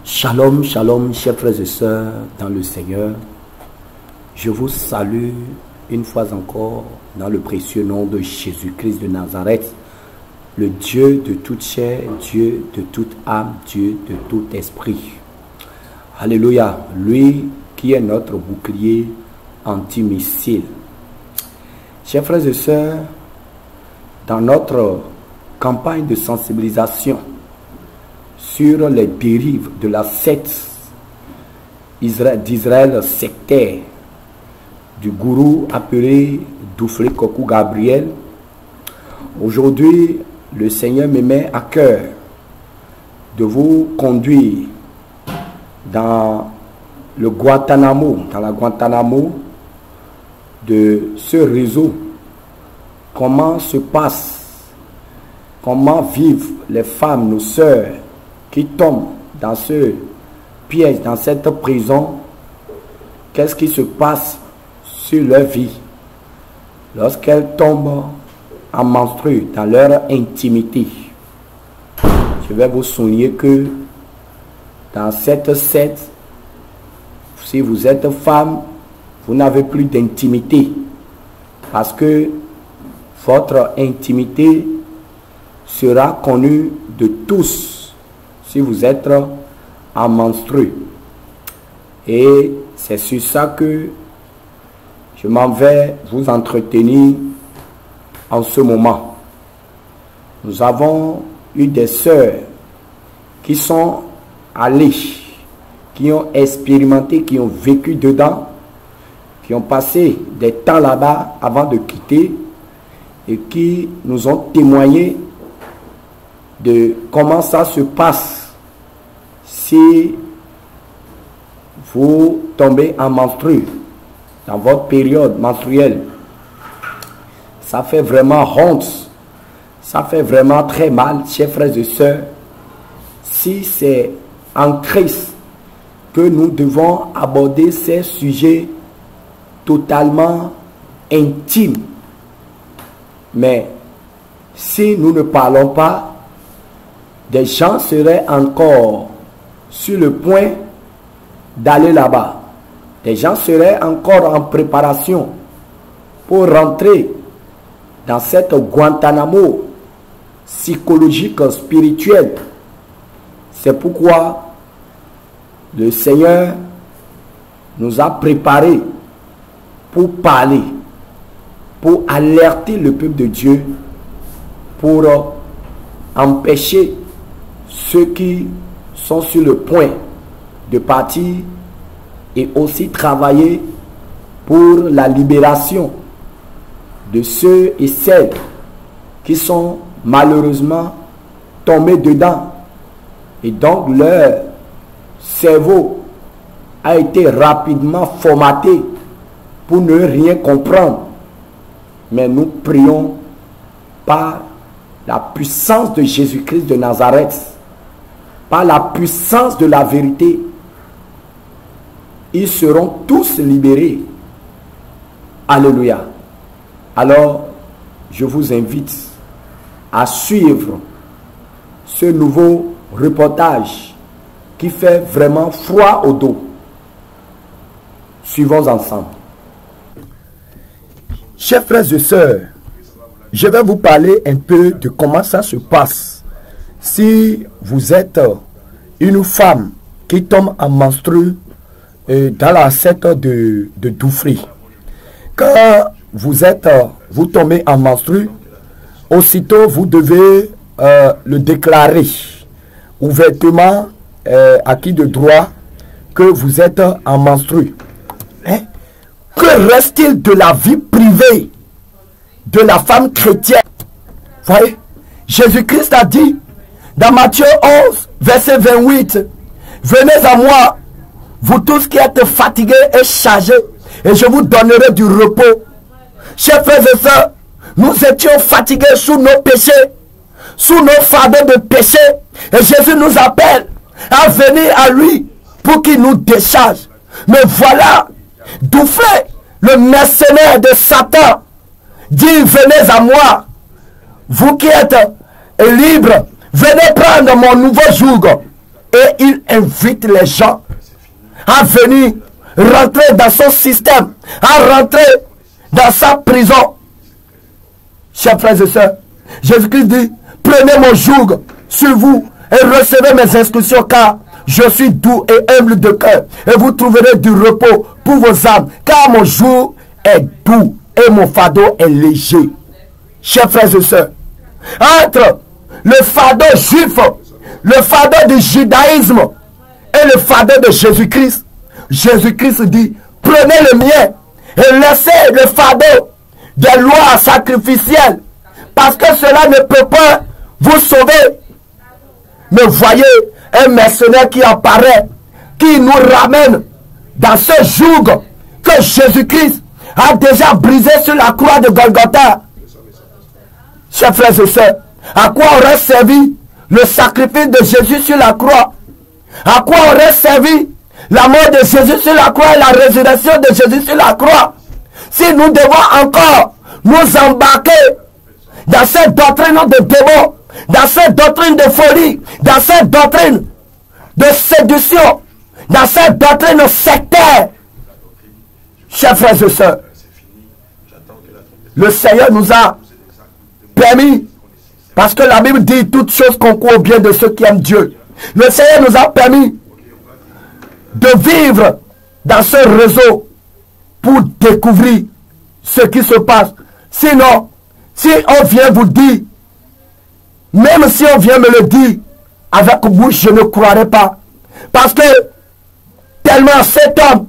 Shalom, shalom, chers frères et sœurs dans le Seigneur. Je vous salue une fois encore dans le précieux nom de Jésus-Christ de Nazareth, le Dieu de toute chair, Dieu de toute âme, Dieu de tout esprit. Alléluia, lui qui est notre bouclier antimissile. Chers frères et sœurs, dans notre campagne de sensibilisation sur les dérives de la secte d'Israël sectaire, du gourou appelé Douflé Kokou Gabriel, aujourd'hui, le Seigneur me met à cœur de vous conduire dans le Guantanamo, dans la Guantanamo de ce réseau. Comment se passe, comment vivent les femmes, nos sœurs, qui tombent dans ce piège, dans cette prison. Qu'est-ce qui se passe sur leur vie lorsqu'elles tombent en menstru dans leur intimité? Je vais vous souligner que dans cette secte, si vous êtes femme, vous n'avez plus d'intimité, parce que votre intimité sera connue de tous si vous êtes en menstru. Et c'est sur ça que je m'en vais vous entretenir en ce moment. Nous avons eu des sœurs qui sont allées, qui ont expérimenté, qui ont vécu dedans, qui ont passé des temps là-bas avant de quitter et qui nous ont témoigné de comment ça se passe si vous tombez en menstru, dans votre période menstruelle. Ça fait vraiment honte, ça fait vraiment très mal, chers frères et sœurs. Si c'est en Christ que nous devons aborder ces sujets totalement intimes, mais si nous ne parlons pas, des gens seraient encore sur le point d'aller là-bas. Des gens seraient encore en préparation pour rentrer dans cette Guantanamo psychologique, spirituel. C'est pourquoi le Seigneur nous a préparés pour parler, pour alerter le peuple de Dieu, pour empêcher ceux qui sont sur le point de partir et aussi travailler pour la libération de ceux et celles qui sont malheureusement tombés dedans. Et donc leur cerveau a été rapidement formaté pour ne rien comprendre. Mais nous prions par la puissance de Jésus-Christ de Nazareth, par la puissance de la vérité, ils seront tous libérés. Alléluia. Alors, je vous invite à suivre ce nouveau reportage qui fait vraiment froid au dos. Suivons ensemble. Chers frères et sœurs, je vais vous parler un peu de comment ça se passe si vous êtes une femme qui tombe en menstru dans la secte de Douflé. Quand vous tombez en menstru, aussitôt vous devez le déclarer ouvertement à qui de droit que vous êtes en menstru. Hein? Que reste-t-il de la vie privée de la femme chrétienne? Voyez, Jésus-Christ a dit dans Matthieu 11, verset 28, venez à moi, vous tous qui êtes fatigués et chargés, et je vous donnerai du repos. Chers frères et sœurs, nous étions fatigués sous nos péchés, sous nos fardeaux de péché, et Jésus nous appelle à venir à lui pour qu'il nous décharge. Mais voilà, Douflé, le mercenaire de Satan, dit, venez à moi, vous qui êtes libres, venez prendre mon nouveau joug. Et il invite les gens à venir rentrer dans son système, à rentrer dans sa prison. Chers frères et sœurs, Jésus-Christ dit, prenez mon joug sur vous et recevez mes instructions, car je suis doux et humble de cœur, et vous trouverez du repos pour vos âmes, car mon joug est doux et mon fardeau est léger. Chers frères et sœurs, entre le fardeau juif, le fardeau du judaïsme et le fardeau de Jésus-Christ, Jésus-Christ dit, prenez le mien et laissez le fardeau des lois sacrificielles, parce que cela ne peut pas vous sauver. Mais voyez un mercenaire qui apparaît, qui nous ramène dans ce joug que Jésus-Christ a déjà brisé sur la croix de Golgotha. Chers frères et sœurs, à quoi aurait servi le sacrifice de Jésus sur la croix? À quoi aurait servi la mort de Jésus sur la croix et la résurrection de Jésus sur la croix, si nous devons encore nous embarquer dans cette doctrine de démons, dans cette doctrine de folie, dans cette doctrine de séduction, dans cette doctrine sectaire? Chers frères et sœurs, le Seigneur nous a permis, parce que la Bible dit toutes choses concourent au bien de ceux qui aiment Dieu. Le Seigneur nous a permis de vivre dans ce réseau pour découvrir ce qui se passe. Sinon, si on vient vous dire, même si on vient me le dire avec bouche, je ne croirai pas. Parce que tellement cet homme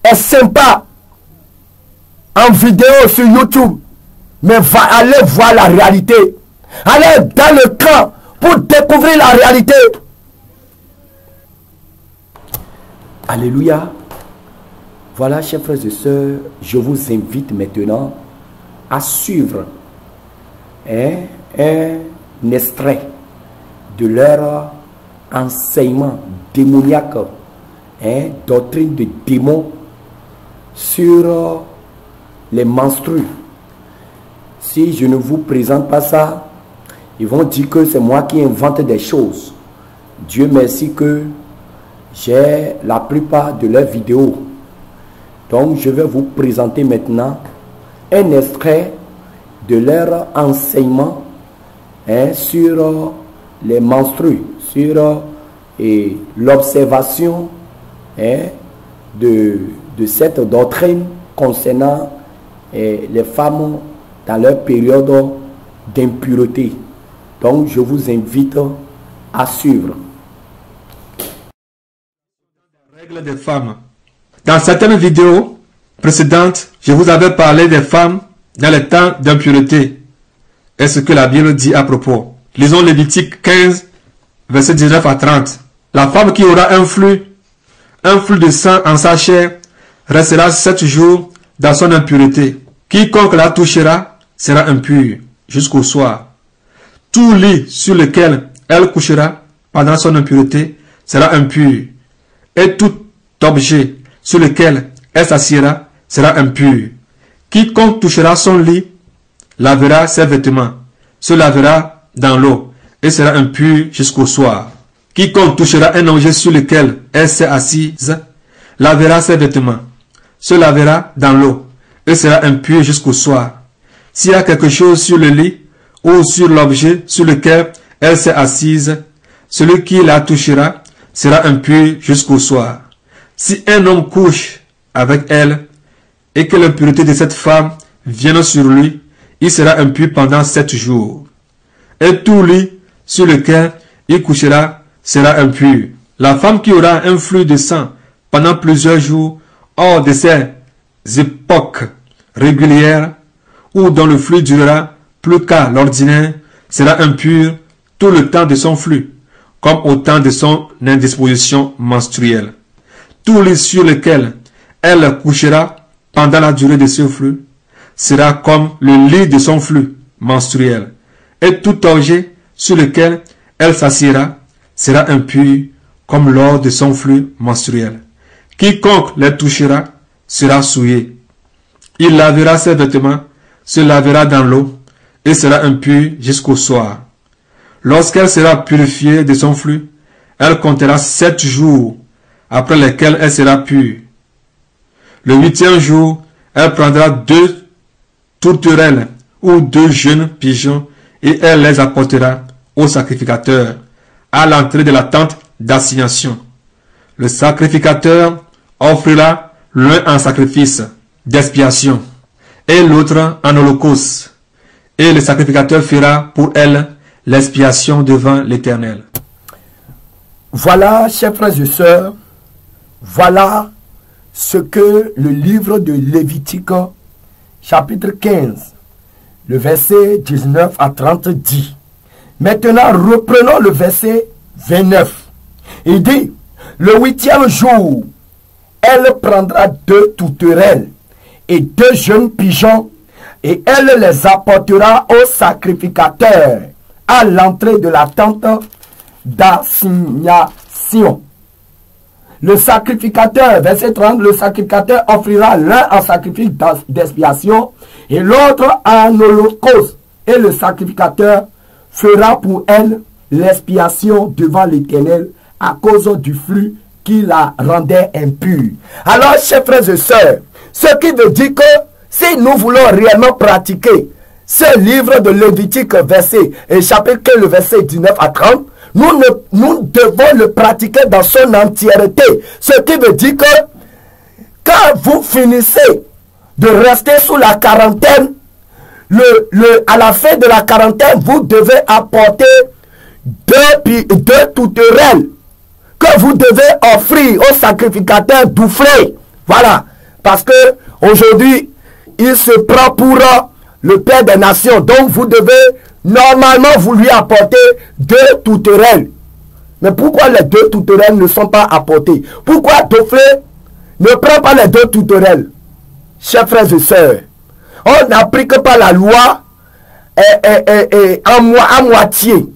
est sympa en vidéo sur YouTube, mais va aller voir la réalité. Allez dans le camp pour découvrir la réalité. Alléluia. Voilà, chers frères et sœurs, je vous invite maintenant à suivre un extrait de leur enseignement démoniaque, doctrine de démons sur les menstrues. Si je ne vous présente pas ça, ils vont dire que c'est moi qui invente des choses. Dieu merci que j'ai la plupart de leurs vidéos. Donc je vais vous présenter maintenant un extrait de leur enseignement sur les menstrues, sur l'observation de cette doctrine concernant les femmes dans leur période d'impureté. Donc je vous invite à suivre. Règles des femmes. Dans certaines vidéos précédentes, je vous avais parlé des femmes dans les temps d'impureté. Et ce que la Bible dit à propos. Lisons Lévitique 15, versets 19 à 30. La femme qui aura un flux de sang en sa chair, restera 7 jours dans son impureté. Quiconque la touchera sera impur jusqu'au soir. Tout lit sur lequel elle couchera pendant son impureté sera impur. Et tout objet sur lequel elle s'assiera sera impur. Quiconque touchera son lit lavera ses vêtements, se lavera dans l'eau et sera impur jusqu'au soir. Quiconque touchera un objet sur lequel elle s'est assise lavera ses vêtements, se lavera dans l'eau et sera impur jusqu'au soir. S'il y a quelque chose sur le lit ou sur l'objet sur lequel elle s'est assise, celui qui la touchera sera impur jusqu'au soir. Si un homme couche avec elle et que l'impureté de cette femme vienne sur lui, il sera impur pendant 7 jours. Et tout lit sur lequel il couchera sera impur. La femme qui aura un flux de sang pendant plusieurs jours hors de ces époques régulières ou dont le flux durera plus qu'à l'ordinaire sera impure tout le temps de son flux, comme au temps de son indisposition menstruelle. Tout lit sur lequel elle couchera pendant la durée de ce flux sera comme le lit de son flux menstruel. Et tout objet sur lequel elle s'assiera sera impur comme lors de son flux menstruel. Quiconque les touchera sera souillé. Il lavera ses vêtements, se lavera dans l'eau, et sera impure jusqu'au soir. Lorsqu'elle sera purifiée de son flux, elle comptera 7 jours, après lesquels elle sera pure. Le 8e jour, elle prendra 2 tourterelles ou 2 jeunes pigeons, et elle les apportera au sacrificateur, à l'entrée de la tente d'assignation. Le sacrificateur offrira l'un en sacrifice d'expiation et l'autre en holocauste. Et le sacrificateur fera pour elle l'expiation devant l'Éternel. Voilà, chers frères et sœurs, voilà ce que le livre de Lévitique, chapitre 15, le verset 19 à 30 dit. Maintenant, reprenons le verset 29. Il dit, le 8e jour, elle prendra 2 tourterelles et 2 jeunes pigeons, et elle les apportera au sacrificateur à l'entrée de la tente d'assignation. Le sacrificateur, verset 30, le sacrificateur offrira l'un en sacrifice d'expiation et l'autre en holocauste. Et le sacrificateur fera pour elle l'expiation devant l'Éternel à cause du flux qui la rendait impure. Alors, chers frères et sœurs, ce qui veut dire que si nous voulons réellement pratiquer ce livre de Lévitique, chapitre 15, le verset 19 à 30, nous devons le pratiquer dans son entièreté. Ce qui veut dire que quand vous finissez de rester sous la quarantaine, à la fin de la quarantaine, vous devez apporter 2 tourterelles que vous devez offrir au sacrificateur doufflé. Voilà. Parce que aujourd'hui, il se prend pour le Père des Nations. Donc vous devez normalement vous lui apporter 2 tourterelles. Mais pourquoi les 2 tourterelles ne sont pas apportées? Pourquoi Doufflé ne prend pas les 2 tourterelles? Chers frères et sœurs, on n'applique pas la loi à moitié.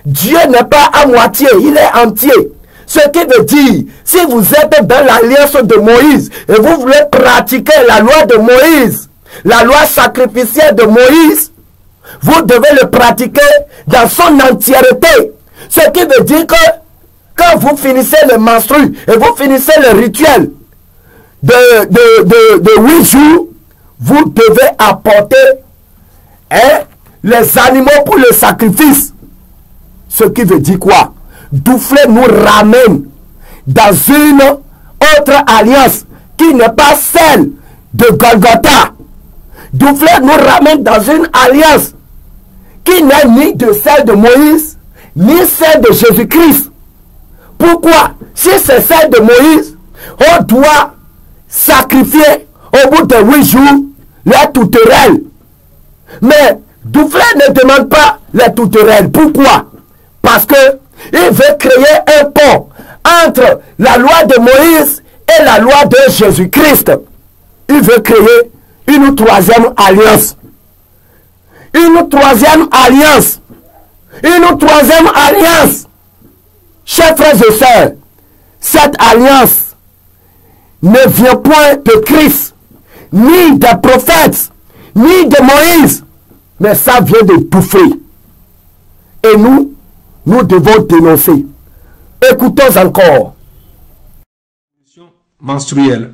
Dieu n'est pas à moitié, il est entier. Ce qui veut dire, si vous êtes dans l'alliance de Moïse et vous voulez pratiquer la loi de Moïse, la loi sacrificielle de Moïse, vous devez le pratiquer dans son entièreté. Ce qui veut dire que quand vous finissez le menstru et vous finissez le rituel de 8 jours, vous devez apporter les animaux pour le sacrifice. Ce qui veut dire quoi? Doufflé nous ramène dans une autre alliance qui n'est pas celle de Golgotha. Doufflé nous ramène dans une alliance qui n'est ni de celle de Moïse, ni celle de Jésus-Christ. Pourquoi? Si c'est celle de Moïse, on doit sacrifier au bout de 8 jours les tourterelles. Mais Doufflé ne demande pas les tourterelles. Pourquoi? Parce que il veut créer un pont entre la loi de Moïse et la loi de Jésus-Christ. Il veut créer une 3e alliance. Une 3e alliance. Une 3e alliance. Chers frères et sœurs, cette alliance ne vient point de Christ, ni des prophètes, ni de Moïse, mais ça vient de Doufflé. Et nous devons dénoncer. Écoutons encore. Menstruelle.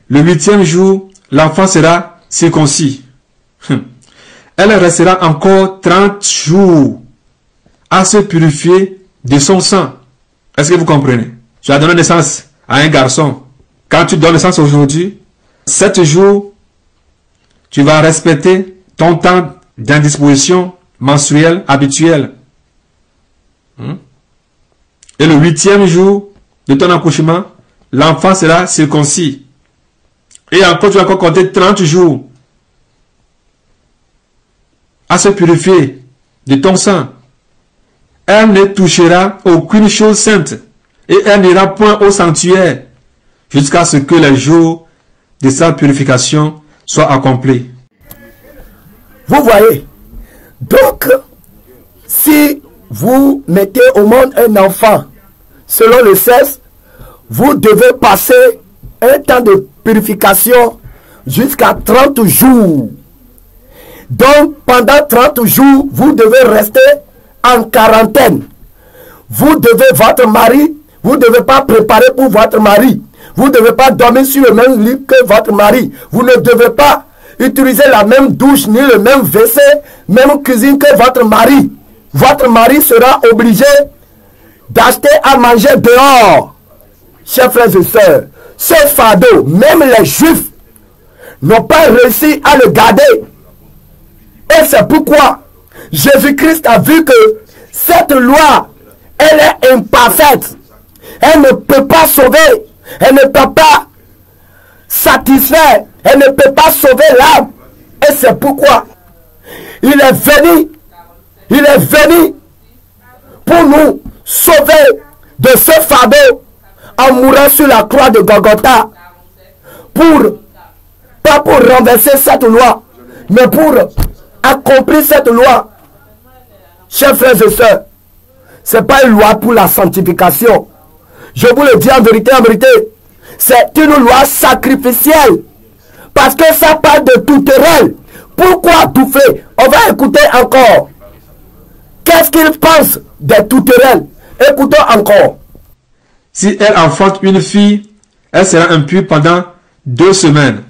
Le 8e jour, l'enfant sera circoncis. Elle restera encore 30 jours à se purifier de son sang. Est-ce que vous comprenez? Tu as donné naissance à un garçon. Quand tu donnes naissance aujourd'hui, 7 jours, tu vas respecter ton temps d'indisposition menstruelle habituelle. Et le 8e jour de ton accouchement, l'enfant sera circoncis. Et encore, tu vas encore compter 30 jours à se purifier de ton sang. Elle ne touchera aucune chose sainte et elle n'ira point au sanctuaire jusqu'à ce que les jours de sa purification soient accomplis. Vous voyez, donc, si vous mettez au monde un enfant selon le sexe, vous devez passer un temps de purification jusqu'à 30 jours. Donc, pendant 30 jours, vous devez rester en quarantaine. Vous devez, votre mari, vous ne devez pas préparer pour votre mari. Vous ne devez pas dormir sur le même lit que votre mari. Vous ne devez pas utiliser la même douche, ni le même WC, même cuisine que votre mari. Votre mari sera obligé d'acheter à manger dehors. Chers frères et sœurs, ce fardeau, même les Juifs n'ont pas réussi à le garder. Et c'est pourquoi Jésus-Christ a vu que cette loi, elle est imparfaite. Elle ne peut pas sauver. Elle ne peut pas satisfaire. Elle ne peut pas sauver l'âme. Et c'est pourquoi il est venu. Il est venu pour nous sauver de ce fardeau en mourant sur la croix de Golgotha. Pas pour renverser cette loi, mais pour accomplir cette loi. Chers frères et sœurs, ce n'est pas une loi pour la sanctification. Je vous le dis en vérité, c'est une loi sacrificielle. Parce que ça parle de touterelle. Pourquoi tout fait? On va écouter encore. Qu'est-ce qu'il pense des touterelles? Écoutons encore. Si elle enfante une fille, elle sera impure pendant 2 semaines.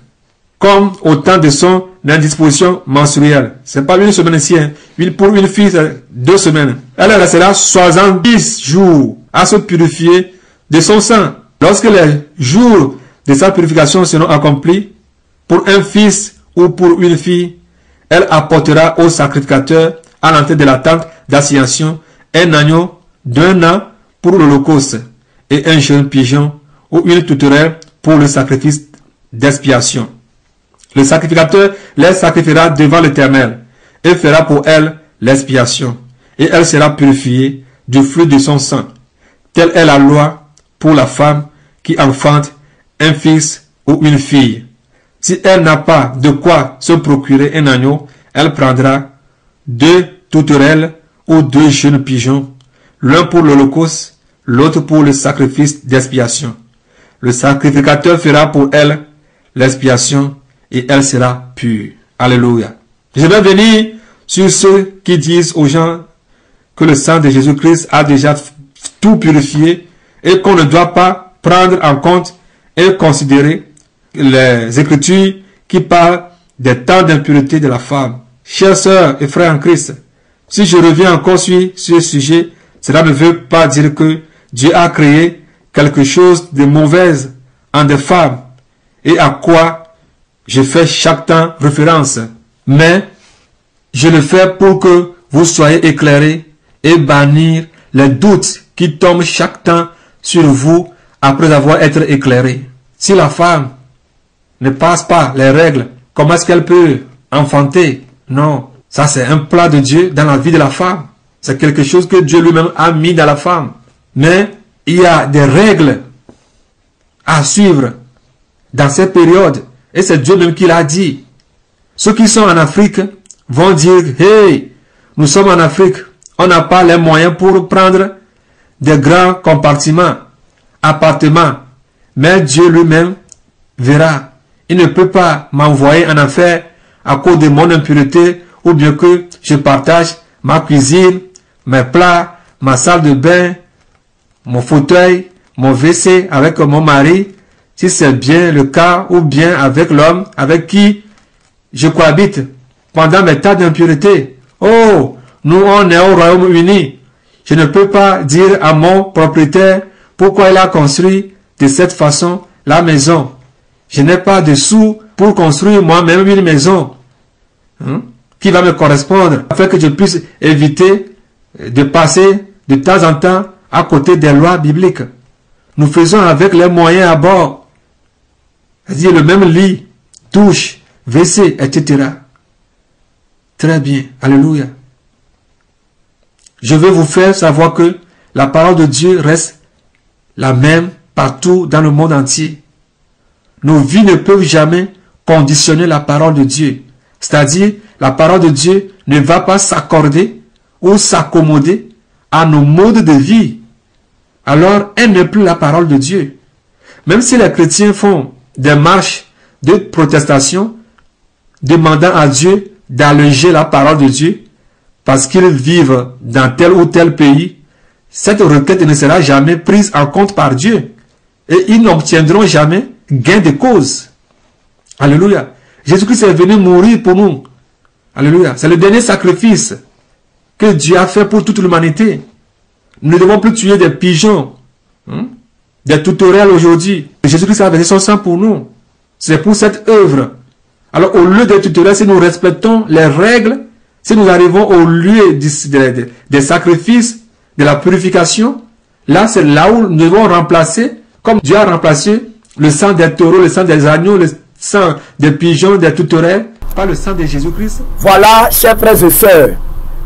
Comme au temps de son indisposition menstruelle. Ce n'est pas une semaine ici. Hein. Pour une fille, c'est 2 semaines. Elle restera 70 jours à se purifier de son sang. Lorsque les jours de sa purification seront accomplis, pour un fils ou pour une fille, elle apportera au sacrificateur à l'entrée de la tente d'assignation un agneau d'1 an pour l'holocauste et un jeune pigeon ou une touterelle pour le sacrifice d'expiation. Le sacrificateur les sacrifiera devant l'Éternel et fera pour elle l'expiation, et elle sera purifiée du flux de son sang. Telle est la loi pour la femme qui enfante un fils ou une fille. Si elle n'a pas de quoi se procurer un agneau, elle prendra 2 touterelles ou 2 jeunes pigeons, l'un pour l'holocauste, l'autre pour le sacrifice d'expiation. Le sacrificateur fera pour elle l'expiation et elle sera pure. Alléluia. Je vais venir sur ceux qui disent aux gens que le sang de Jésus-Christ a déjà tout purifié et qu'on ne doit pas prendre en compte et considérer les Écritures qui parlent des temps d'impureté de la femme. Chers sœurs et frères en Christ, si je reviens encore sur ce sujet, cela ne veut pas dire que Dieu a créé quelque chose de mauvais en des femmes et à quoi je fais chaque temps référence. Mais je le fais pour que vous soyez éclairés et bannir les doutes qui tombent chaque temps sur vous après avoir été éclairés. Si la femme ne passe pas les règles, comment est-ce qu'elle peut enfanter? Non, ça c'est un plan de Dieu dans la vie de la femme. C'est quelque chose que Dieu lui-même a mis dans la femme. Mais il y a des règles à suivre dans ces périodes. Et c'est Dieu même qui l'a dit. Ceux qui sont en Afrique vont dire, hey, nous sommes en Afrique, on n'a pas les moyens pour prendre des grands compartiments, appartements. Mais Dieu lui-même verra. Il ne peut pas m'envoyer en affaire à cause de mon impureté ou bien que je partage ma cuisine, mes plats, ma salle de bain, mon fauteuil, mon WC avec mon mari, si c'est bien le cas, ou bien avec l'homme avec qui je cohabite pendant mes tas d'impureté. Oh, nous on est au Royaume-Uni. Je ne peux pas dire à mon propriétaire pourquoi il a construit de cette façon la maison. Je n'ai pas de sous pour construire moi-même une maison qui va me correspondre afin que je puisse éviter de passer de temps en temps à côté des lois bibliques. Nous faisons avec les moyens à bord. C'est-à-dire le même lit, douche, WC, etc. Très bien. Alléluia. Je veux vous faire savoir que la parole de Dieu reste la même partout dans le monde entier. Nos vies ne peuvent jamais conditionner la parole de Dieu. C'est-à-dire, la parole de Dieu ne va pas s'accorder ou s'accommoder à nos modes de vie. Alors, elle n'est plus la parole de Dieu. Même si les chrétiens font des marches de protestation, demandant à Dieu d'alléger la parole de Dieu, parce qu'ils vivent dans tel ou tel pays, cette requête ne sera jamais prise en compte par Dieu. Et ils n'obtiendront jamais gain de cause. Alléluia. Jésus-Christ est venu mourir pour nous. Alléluia. C'est le dernier sacrifice que Dieu a fait pour toute l'humanité. Nous ne devons plus tuer des pigeons, des tutoriels aujourd'hui. Jésus-Christ a versé son sang pour nous. C'est pour cette œuvre. Alors, au lieu des tutoriels, si nous respectons les règles, si nous arrivons au lieu des sacrifices, de la purification, là, c'est là où nous devons remplacer, comme Dieu a remplacé le sang des taureaux, le sang des agneaux, le sang des pigeons, des tourterelles, par le sang de Jésus-Christ. Voilà, chers frères et sœurs,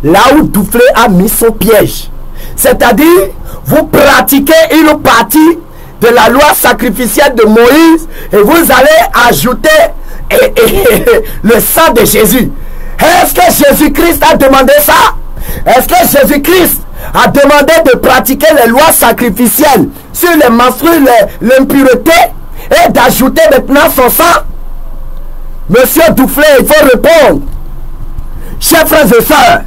là où Douflé a mis son piège. C'est-à-dire, vous pratiquez une partie de la loi sacrificielle de Moïse et vous allez ajouter le sang de Jésus. Est-ce que Jésus-Christ a demandé ça? Est-ce que Jésus-Christ a demandé de pratiquer les lois sacrificielles sur les menstrues, l'impureté et d'ajouter maintenant son sang? Monsieur Douflé, il faut répondre. Chers frères et sœurs,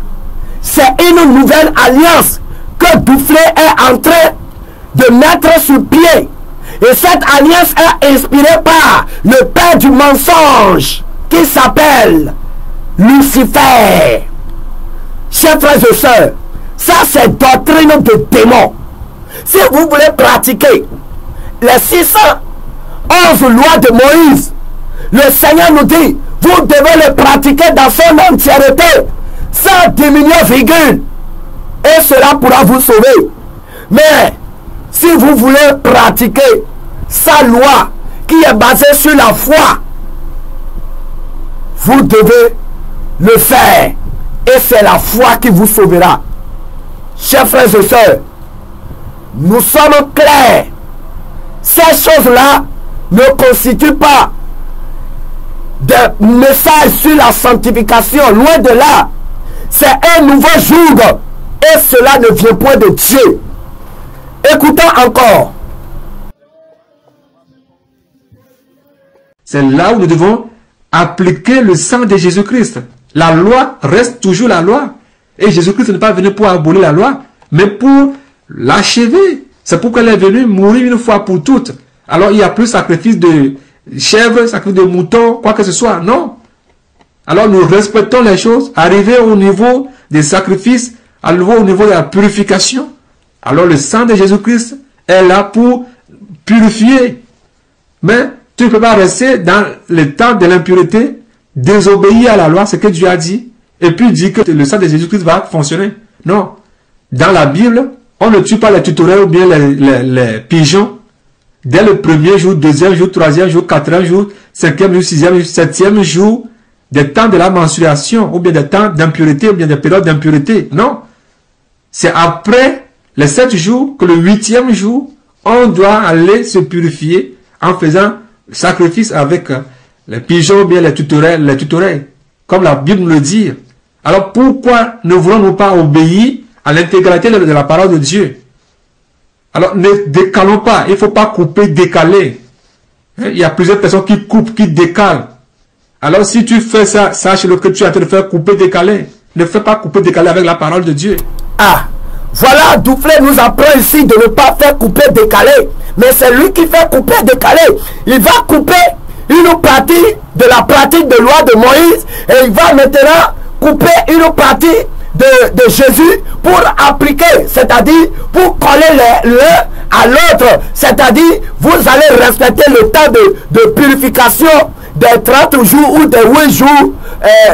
c'est une nouvelle alliance que Douflé est en train de mettre sur pied. Et cette alliance est inspirée par le père du mensonge qui s'appelle Lucifer. Chers frères et sœurs, ça c'est doctrine de démon. Si vous voulez pratiquer les 611 lois de Moïse, le Seigneur nous dit, vous devez les pratiquer dans son entièreté, sans diminuer virgule, et cela pourra vous sauver. Mais si vous voulez pratiquer sa loi qui est basée sur la foi, vous devez le faire, et c'est la foi qui vous sauvera. Chers frères et sœurs, nous sommes clairs. Ces choses-là ne constituent pas de message sur la sanctification. Loin de là, c'est un nouveau jour et cela ne vient point de Dieu. Écoutons encore. C'est là où nous devons appliquer le sang de Jésus-Christ. La loi reste toujours la loi. Et Jésus-Christ n'est pas venu pour abolir la loi, mais pour l'achever. C'est pourquoi il est venu mourir une fois pour toutes. Alors il n'y a plus sacrifice de chèvre, sacrifice de mouton, quoi que ce soit. Non. Alors nous respectons les choses, arriver au niveau des sacrifices, au niveau de la purification. Alors le sang de Jésus-Christ est là pour purifier. Mais tu ne peux pas rester dans le temps de l'impureté, désobéir à la loi, ce que Dieu a dit, et puis dire que le sang de Jésus-Christ va fonctionner. Non. Dans la Bible, on ne tue pas les tutoriels ou bien les pigeons dès le premier jour, deuxième jour, troisième jour, quatrième jour, cinquième jour, sixième jour, septième jour, des temps de la menstruation, ou bien des temps d'impureté, ou bien des périodes d'impureté. Non. C'est après les 7 jours que le 8e jour, on doit aller se purifier en faisant sacrifice avec les pigeons ou bien les tutoriels, comme la Bible nous le dit. Alors pourquoi ne voulons-nous pas obéir à l'intégralité de la parole de Dieu? Alors ne décalons pas, il ne faut pas couper, décaler. Il y a plusieurs personnes qui coupent, qui décalent. Alors si tu fais ça, sache-le que tu es en train de faire couper, décaler. Ne fais pas couper, décaler avec la parole de Dieu. Ah, voilà, Douflé nous apprend ici de ne pas faire couper, décaler. Mais c'est lui qui fait couper, décaler. Il va couper une partie de la pratique de loi de Moïse et il va maintenant couper une partie de Jésus pour appliquer, c'est-à-dire pour coller l'un à l'autre. C'est-à-dire, vous allez respecter le temps de purification des 30 jours ou des 8 jours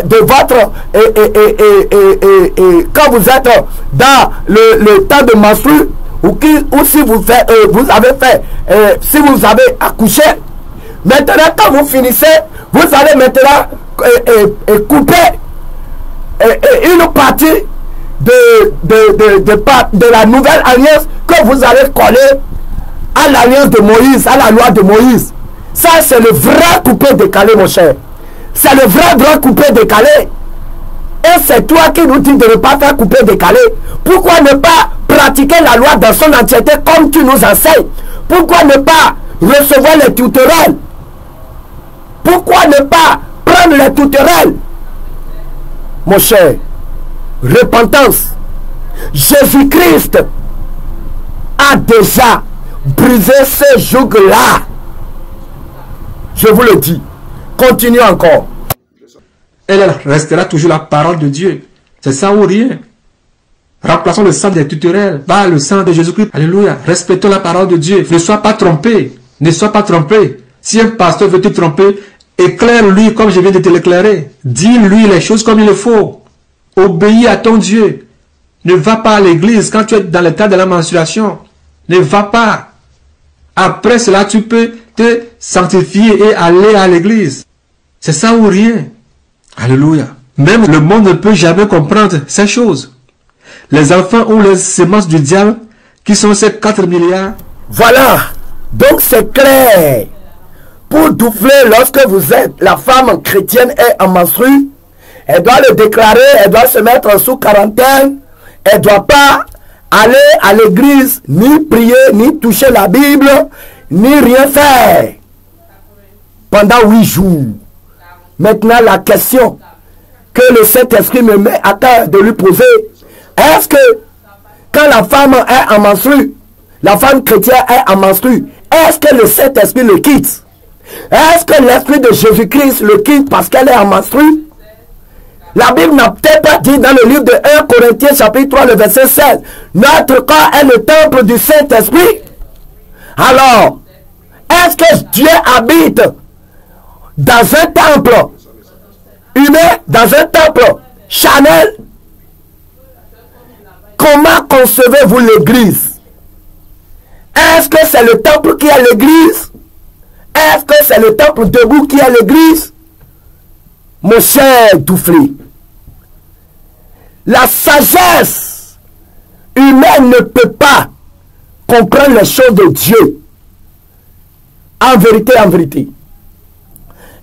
de votre et quand vous êtes dans le temps de menstru ou si vous avez fait si vous avez accouché. Maintenant, quand vous finissez, vous allez maintenant couper une partie de la nouvelle alliance que vous allez coller à l'alliance de Moïse, à la loi de Moïse. Ça, c'est le vrai coupé décalé, mon cher. C'est le vrai coupé décalé. Et c'est toi qui nous dis de ne pas faire couper décalé. Pourquoi ne pas pratiquer la loi dans son entièreté comme tu nous enseignes? Pourquoi ne pas recevoir les tutoriels Pourquoi ne pas prendre les tourterelles? Mon cher, repentance. Jésus-Christ a déjà brisé ce joug-là. Je vous le dis. Continuez encore. Elle restera toujours la parole de Dieu. C'est ça ou rien. Remplaçons le sang des tutorels par le sang de Jésus-Christ. Alléluia. Respectons la parole de Dieu. Ne sois pas trompé. Ne sois pas trompé. Si un pasteur veut te tromper, éclaire-lui comme je viens de te l'éclairer. Dis-lui les choses comme il le faut. Obéis à ton Dieu. Ne va pas à l'église quand tu es dans l'état de la menstruation. Ne va pas. Après cela, tu peux te sanctifier et aller à l'église. C'est ça ou rien. Alléluia. Même le monde ne peut jamais comprendre ces choses. Les enfants ont les semences du diable qui sont ces 4 milliards. Voilà. Donc c'est clair. Pour doufler, lorsque vous êtes, la femme chrétienne est en menstru, elle doit le déclarer, elle doit se mettre sous quarantaine, elle ne doit pas aller à l'église, ni prier, ni toucher la Bible, ni rien faire pendant 8 jours. Maintenant, la question que le Saint-Esprit me met à cœur de lui poser, est-ce que quand la femme est en menstru, la femme chrétienne est en menstru, est-ce que le Saint-Esprit le quitte? Est-ce que l'Esprit de Jésus-Christ le quitte parce qu'elle est en menstru? La Bible n'a peut-être pas dit dans le livre de 1 Corinthiens chapitre 3, le verset 16, notre corps est le temple du Saint-Esprit. Alors, est-ce que Dieu habite dans un temple humain, dans un temple charnel? Comment concevez-vous l'église? Est-ce que c'est le temple qui est l'église? Est-ce que c'est le temple debout qui est l'église? Mon cher Douflé, la sagesse humaine ne peut pas comprendre les choses de Dieu. En vérité,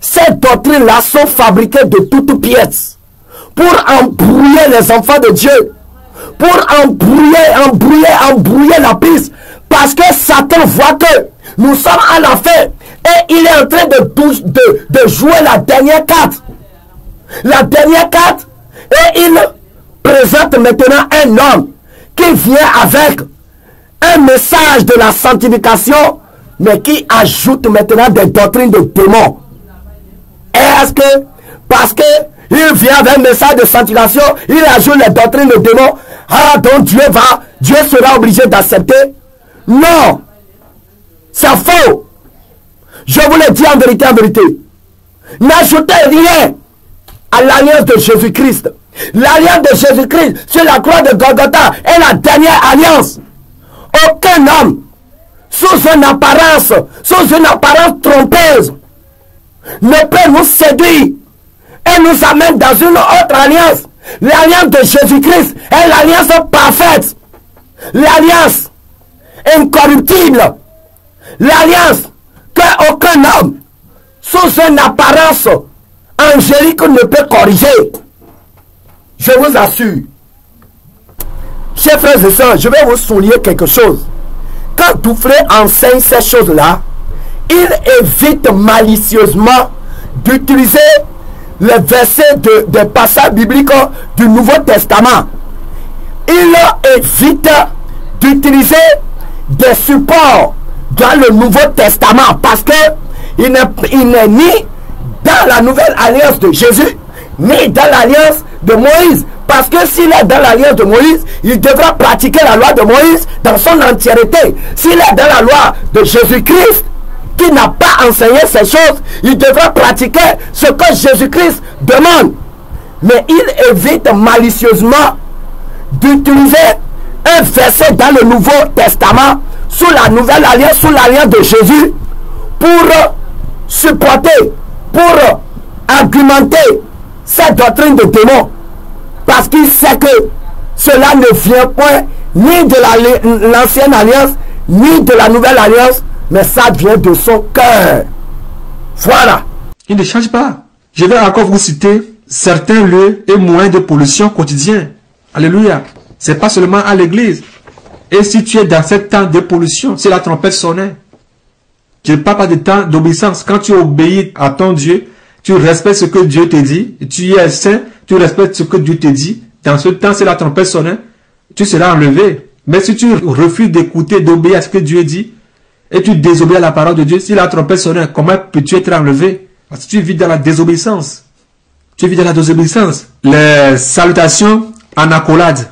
ces doctrines-là sont fabriquées de toutes pièces pour embrouiller les enfants de Dieu, pour embrouiller la piste, parce que Satan voit que nous sommes à la fin et il est en train de jouer la dernière carte. La dernière carte, et il présente maintenant un homme qui vient avec un message de la sanctification, mais qui ajoute maintenant des doctrines de démons. Est-ce que, parce que il vient avec un message de sanctification, il ajoute les doctrines de démons, ah donc Dieu sera obligé d'accepter? Non, c'est faux. Je vous le dis en vérité. N'ajoutez rien à l'alliance de Jésus-Christ. L'alliance de Jésus-Christ sur la croix de Golgotha est la dernière alliance. Aucun homme, sous une apparence trompeuse, ne peut nous séduire et nous amène dans une autre alliance. L'alliance de Jésus-Christ est l'alliance parfaite. L'alliance incorruptible. L'alliance qu'aucun homme, sous une apparence angélique, ne peut corriger. Je vous assure. Chers frères et sœurs, je vais vous souligner quelque chose. Quand Douflé enseigne ces choses-là, il évite malicieusement d'utiliser les versets des passages bibliques du Nouveau Testament. Il évite d'utiliser des supports dans le Nouveau Testament parce que il n'est ni dans la nouvelle alliance de Jésus, ni dans l'alliance de Moïse. Parce que s'il est dans l'alliance de Moïse, il devra pratiquer la loi de Moïse dans son entièreté. S'il est dans la loi de Jésus-Christ, qui n'a pas enseigné ces choses, il devra pratiquer ce que Jésus-Christ demande. Mais il évite malicieusement d'utiliser un verset dans le Nouveau Testament, sous la nouvelle alliance, sous l'alliance de Jésus, pour supporter, pour argumenter cette doctrine de démons. Parce qu'il sait que cela ne vient point ni de l'ancienne alliance, ni de la nouvelle alliance, mais ça vient de son cœur. Voilà. Il ne change pas. Je vais encore vous citer certains lieux et moyens de pollution quotidien. Alléluia. C'est pas seulement à l'église. Et si tu es dans cet temps de pollution, si la trompette sonnait, Je ne parle pas de temps d'obéissance. Quand tu obéis à ton Dieu, tu respectes ce que Dieu te dit, tu es saint, tu respectes ce que Dieu te dit. Dans ce temps, c'est la trompette sonne, tu seras enlevé. Mais si tu refuses d'écouter, d'obéir à ce que Dieu dit, et tu désobéis à la parole de Dieu, si la trompette sonne, comment peux-tu être enlevé? Parce que tu vis dans la désobéissance. Tu vis dans la désobéissance. Les salutations en accolade,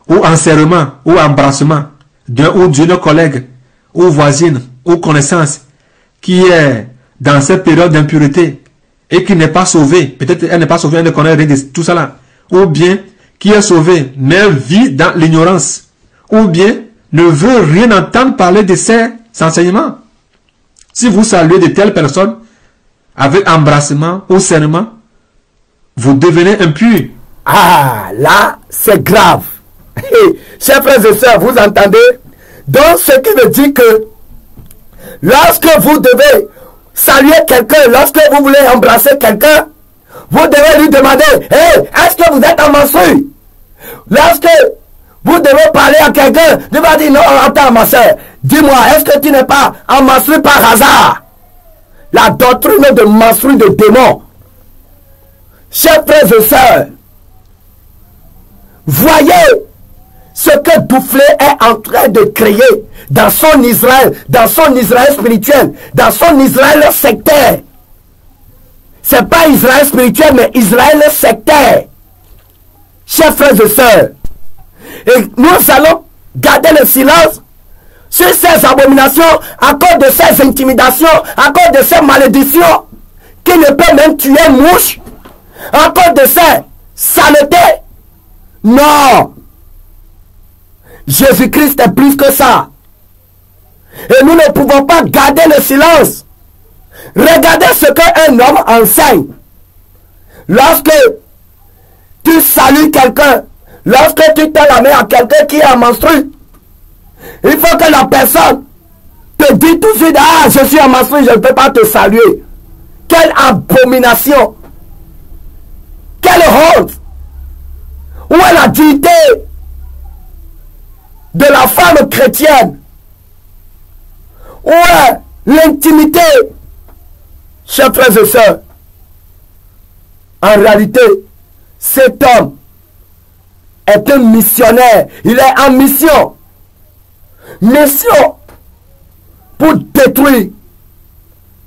ou en serment, ou embrassement, d'un ou d'une collègue, ou voisine, ou connaissance, qui est dans cette période d'impureté, et qui n'est pas sauvée, peut-être elle n'est pas sauvée, elle ne connaît rien de tout ça là, ou bien qui est sauvée, mais vit dans l'ignorance, ou bien ne veut rien entendre parler de ces enseignements. Si vous saluez de telles personnes, avec embrassement ou serment, vous devenez impur. Ah, là, c'est grave. Chers frères et sœurs, vous entendez? Donc, ce qui veut dire que lorsque vous devez saluer quelqu'un, lorsque vous voulez embrasser quelqu'un, vous devez lui demander, hey, est-ce que vous êtes en menstru? Lorsque vous devez parler à quelqu'un, il va dire, non, attends ma soeur, dis-moi, est-ce que tu n'es pas en menstru par hasard? La doctrine de menstru de démon. Chers frères et sœurs, voyez ce que Douflé est en train de créer dans son Israël spirituel, dans son Israël sectaire. C'est pas Israël spirituel, mais Israël sectaire. Chers frères et sœurs, et nous allons garder le silence sur ces abominations, à cause de ces intimidations, à cause de ces malédictions, qui ne peuvent même tuer une mouche, à cause de ces saletés. Non! Jésus-Christ est plus que ça. Et nous ne pouvons pas garder le silence. Regardez ce qu'un homme enseigne. Lorsque tu salues quelqu'un, lorsque tu tends la main à quelqu'un qui est en menstru, il faut que la personne te dise tout de suite, ah, je suis en menstru, je ne peux pas te saluer. Quelle abomination! Quelle honte! Où est la dignité de la femme chrétienne? Où est l'intimité? Chers frères et sœurs, en réalité, cet homme est un missionnaire. Il est en mission. Mission pour détruire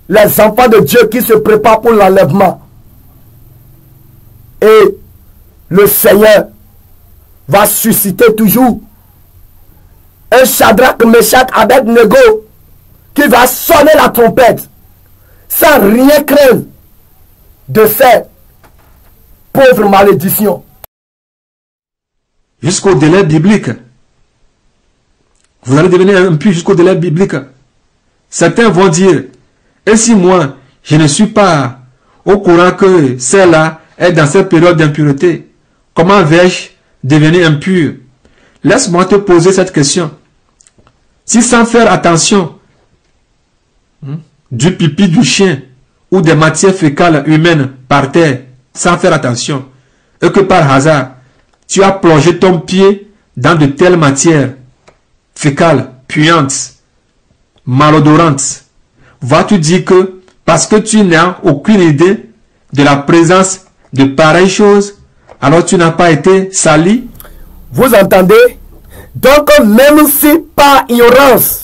les enfants de Dieu qui se préparent pour l'enlèvement. Et le Seigneur va susciter toujours un Shadrach, Meshach, Abednego qui va sonner la trompette sans rien craindre de ces pauvres malédictions. Jusqu'au délai biblique. Vous allez devenir impur jusqu'au délai biblique. Certains vont dire, et si moi, je ne suis pas au courant que celle-là est dans cette période d'impureté, comment vais-je devenir impur? Laisse-moi te poser cette question. Si sans faire attention, du pipi du chien ou des matières fécales humaines par terre, sans faire attention, et que par hasard, tu as plongé ton pied dans de telles matières fécales, puantes, malodorantes, vas-tu dire que parce que tu n'as aucune idée de la présence de pareilles choses, alors tu n'as pas été sali? Vous entendez? Donc même si par ignorance,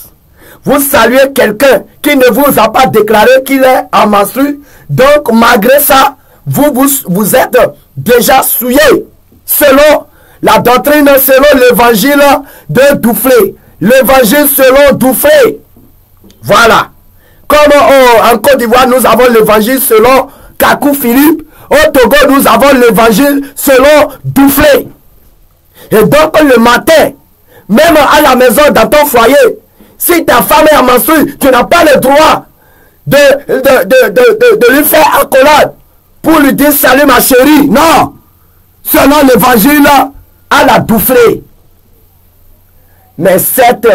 vous saluez quelqu'un qui ne vous a pas déclaré qu'il est en menstru, donc malgré ça, vous êtes déjà souillé selon la doctrine, selon l'évangile de Douflé. L'évangile selon Douflé. Voilà. Comme en Côte d'Ivoire, nous avons l'évangile selon Kakou Philippe. Au Togo, nous avons l'évangile selon Douflé. Et donc le matin, même à la maison, dans ton foyer, si ta femme est en menstru, tu n'as pas le droit de lui faire accolade pour lui dire salut ma chérie. Non. Selon l'évangile à la Douflé. Mais cet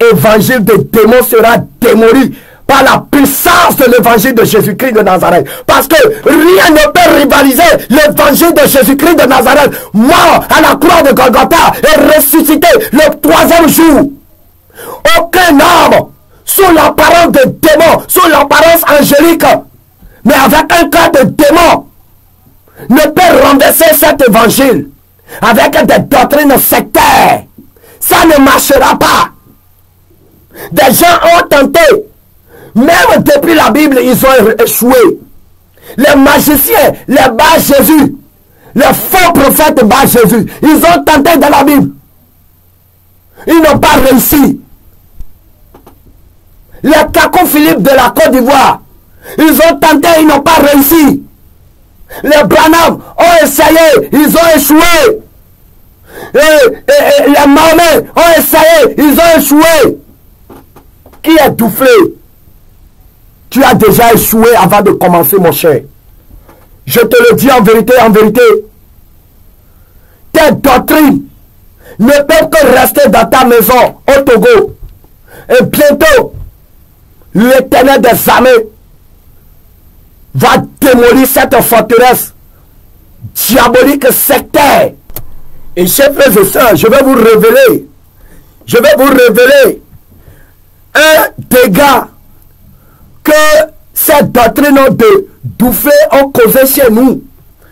évangile de démon sera démoli par la puissance de l'évangile de Jésus-Christ de Nazareth. Parce que rien ne peut rivaliser l'évangile de Jésus-Christ de Nazareth, mort à la croix de Golgotha et ressuscité le 3e jour. Aucun homme sous l'apparence de démon, sous l'apparence angélique, mais avec un cas de démon, ne peut renverser cet évangile avec des doctrines sectaires. Ça ne marchera pas. Des gens ont tenté, même depuis la Bible, ils ont échoué. Les magiciens, les bas Jésus, les faux prophètes bas Jésus, ils ont tenté dans la Bible. Ils n'ont pas réussi. Les Kako Philippe de la Côte d'Ivoire, ils ont tenté, ils n'ont pas réussi. Les Branham ont essayé, ils ont échoué. Les Mahomet ont essayé, ils ont échoué. Qui est doufflé? Tu as déjà échoué avant de commencer, mon cher. Je te le dis en vérité, tes doctrines ne peuvent que rester dans ta maison au Togo. Et bientôt, l'Éternel des armées va démolir cette forteresse diabolique sectaire. Et chers frères et sœurs, je vais vous révéler un dégât que ces doctrines de Doufflé ont causé chez nous,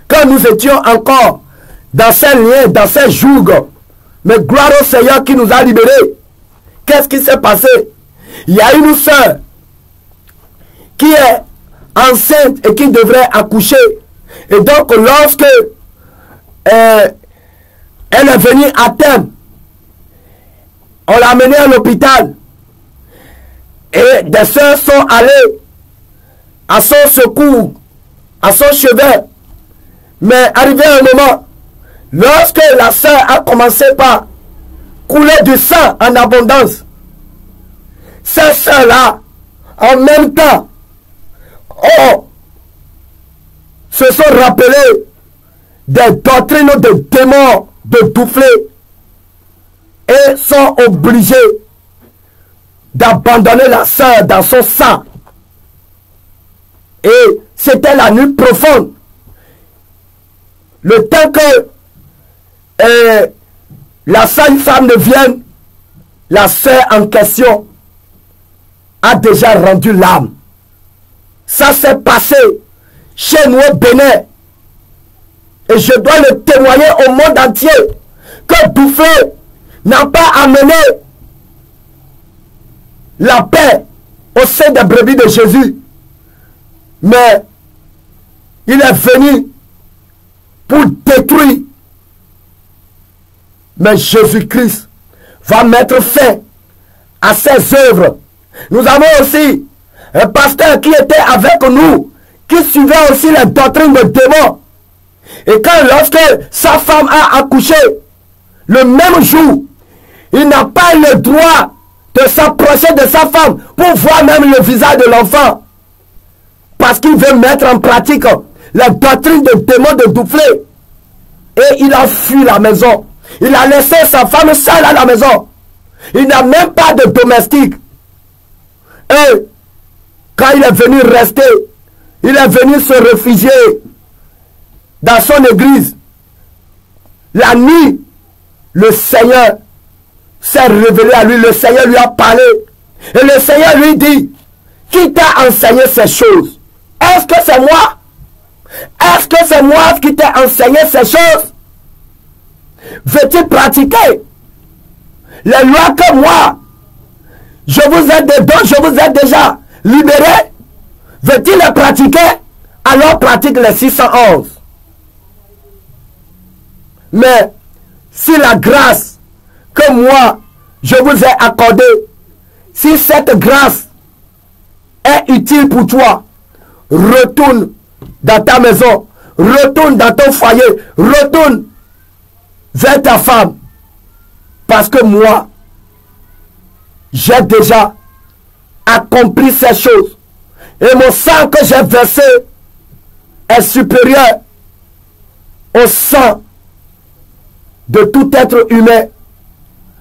quand nous étions encore dans ces liens, dans ces jougs. Mais gloire au Seigneur qui nous a libérés. Qu'est-ce qui s'est passé? Il y a une sœur qui est enceinte et qui devrait accoucher. Et donc, lorsque elle est venue à terme, on l'a amenée à l'hôpital. Et des sœurs sont allées à son secours, à son chevet. Mais arrivé un moment, lorsque la sœur a commencé par couler du sang en abondance, ces sœurs-là, en même temps, se sont rappelés des doctrines de démons de Doufflé et sont obligés d'abandonner la sœur dans son sang. Et c'était la nuit profonde. Le temps que la sage-femme ne vienne, la sœur en question a déjà rendu l'âme. Ça s'est passé chez nous au Bénin. Et je dois le témoigner au monde entier que Doufflé n'a pas amené la paix au sein des brebis de Jésus. Mais il est venu pour détruire. Mais Jésus-Christ va mettre fin à ses œuvres. Nous avons aussi un pasteur qui était avec nous, qui suivait aussi les doctrines de démons. Et lorsque sa femme a accouché, le même jour, il n'a pas le droit de s'approcher de sa femme pour voir même le visage de l'enfant. Parce qu'il veut mettre en pratique la doctrine de démons de Doufflé. Et il a fui la maison. Il a laissé sa femme seule à la maison. Il n'a même pas de domestique. Et quand il est venu rester, il est venu se réfugier dans son église. La nuit, le Seigneur s'est révélé à lui. Le Seigneur lui a parlé. Et le Seigneur lui dit, qui t'a enseigné ces choses? Est-ce que c'est moi? Est-ce que c'est moi qui t'ai enseigné ces choses? Veux-tu pratiquer les lois que moi, dont je vous ai déjà libéré? Veux-tu les pratiquer? Alors pratique les 611. Mais si la grâce que moi, je vous ai accordée, si cette grâce est utile pour toi, retourne dans ta maison, retourne dans ton foyer, retourne vers ta femme. Parce que moi, j'ai déjà accompli ces choses. Et mon sang que j'ai versé est supérieur au sang de tout être humain.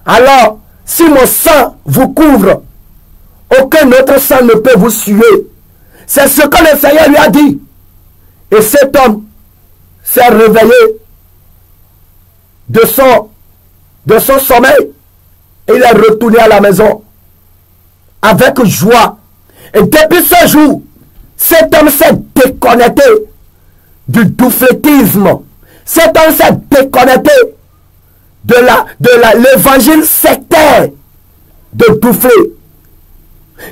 Alors, si mon sang vous couvre, aucun autre sang ne peut vous suer. C'est ce que le Seigneur lui a dit. Et cet homme s'est réveillé de son sommeil. Et il est retourné à la maison. avec joie. Et depuis ce jour, cet homme s'est déconnecté du douflétisme. Cet homme s'est déconnecté de l'évangile sectaire de Douflé.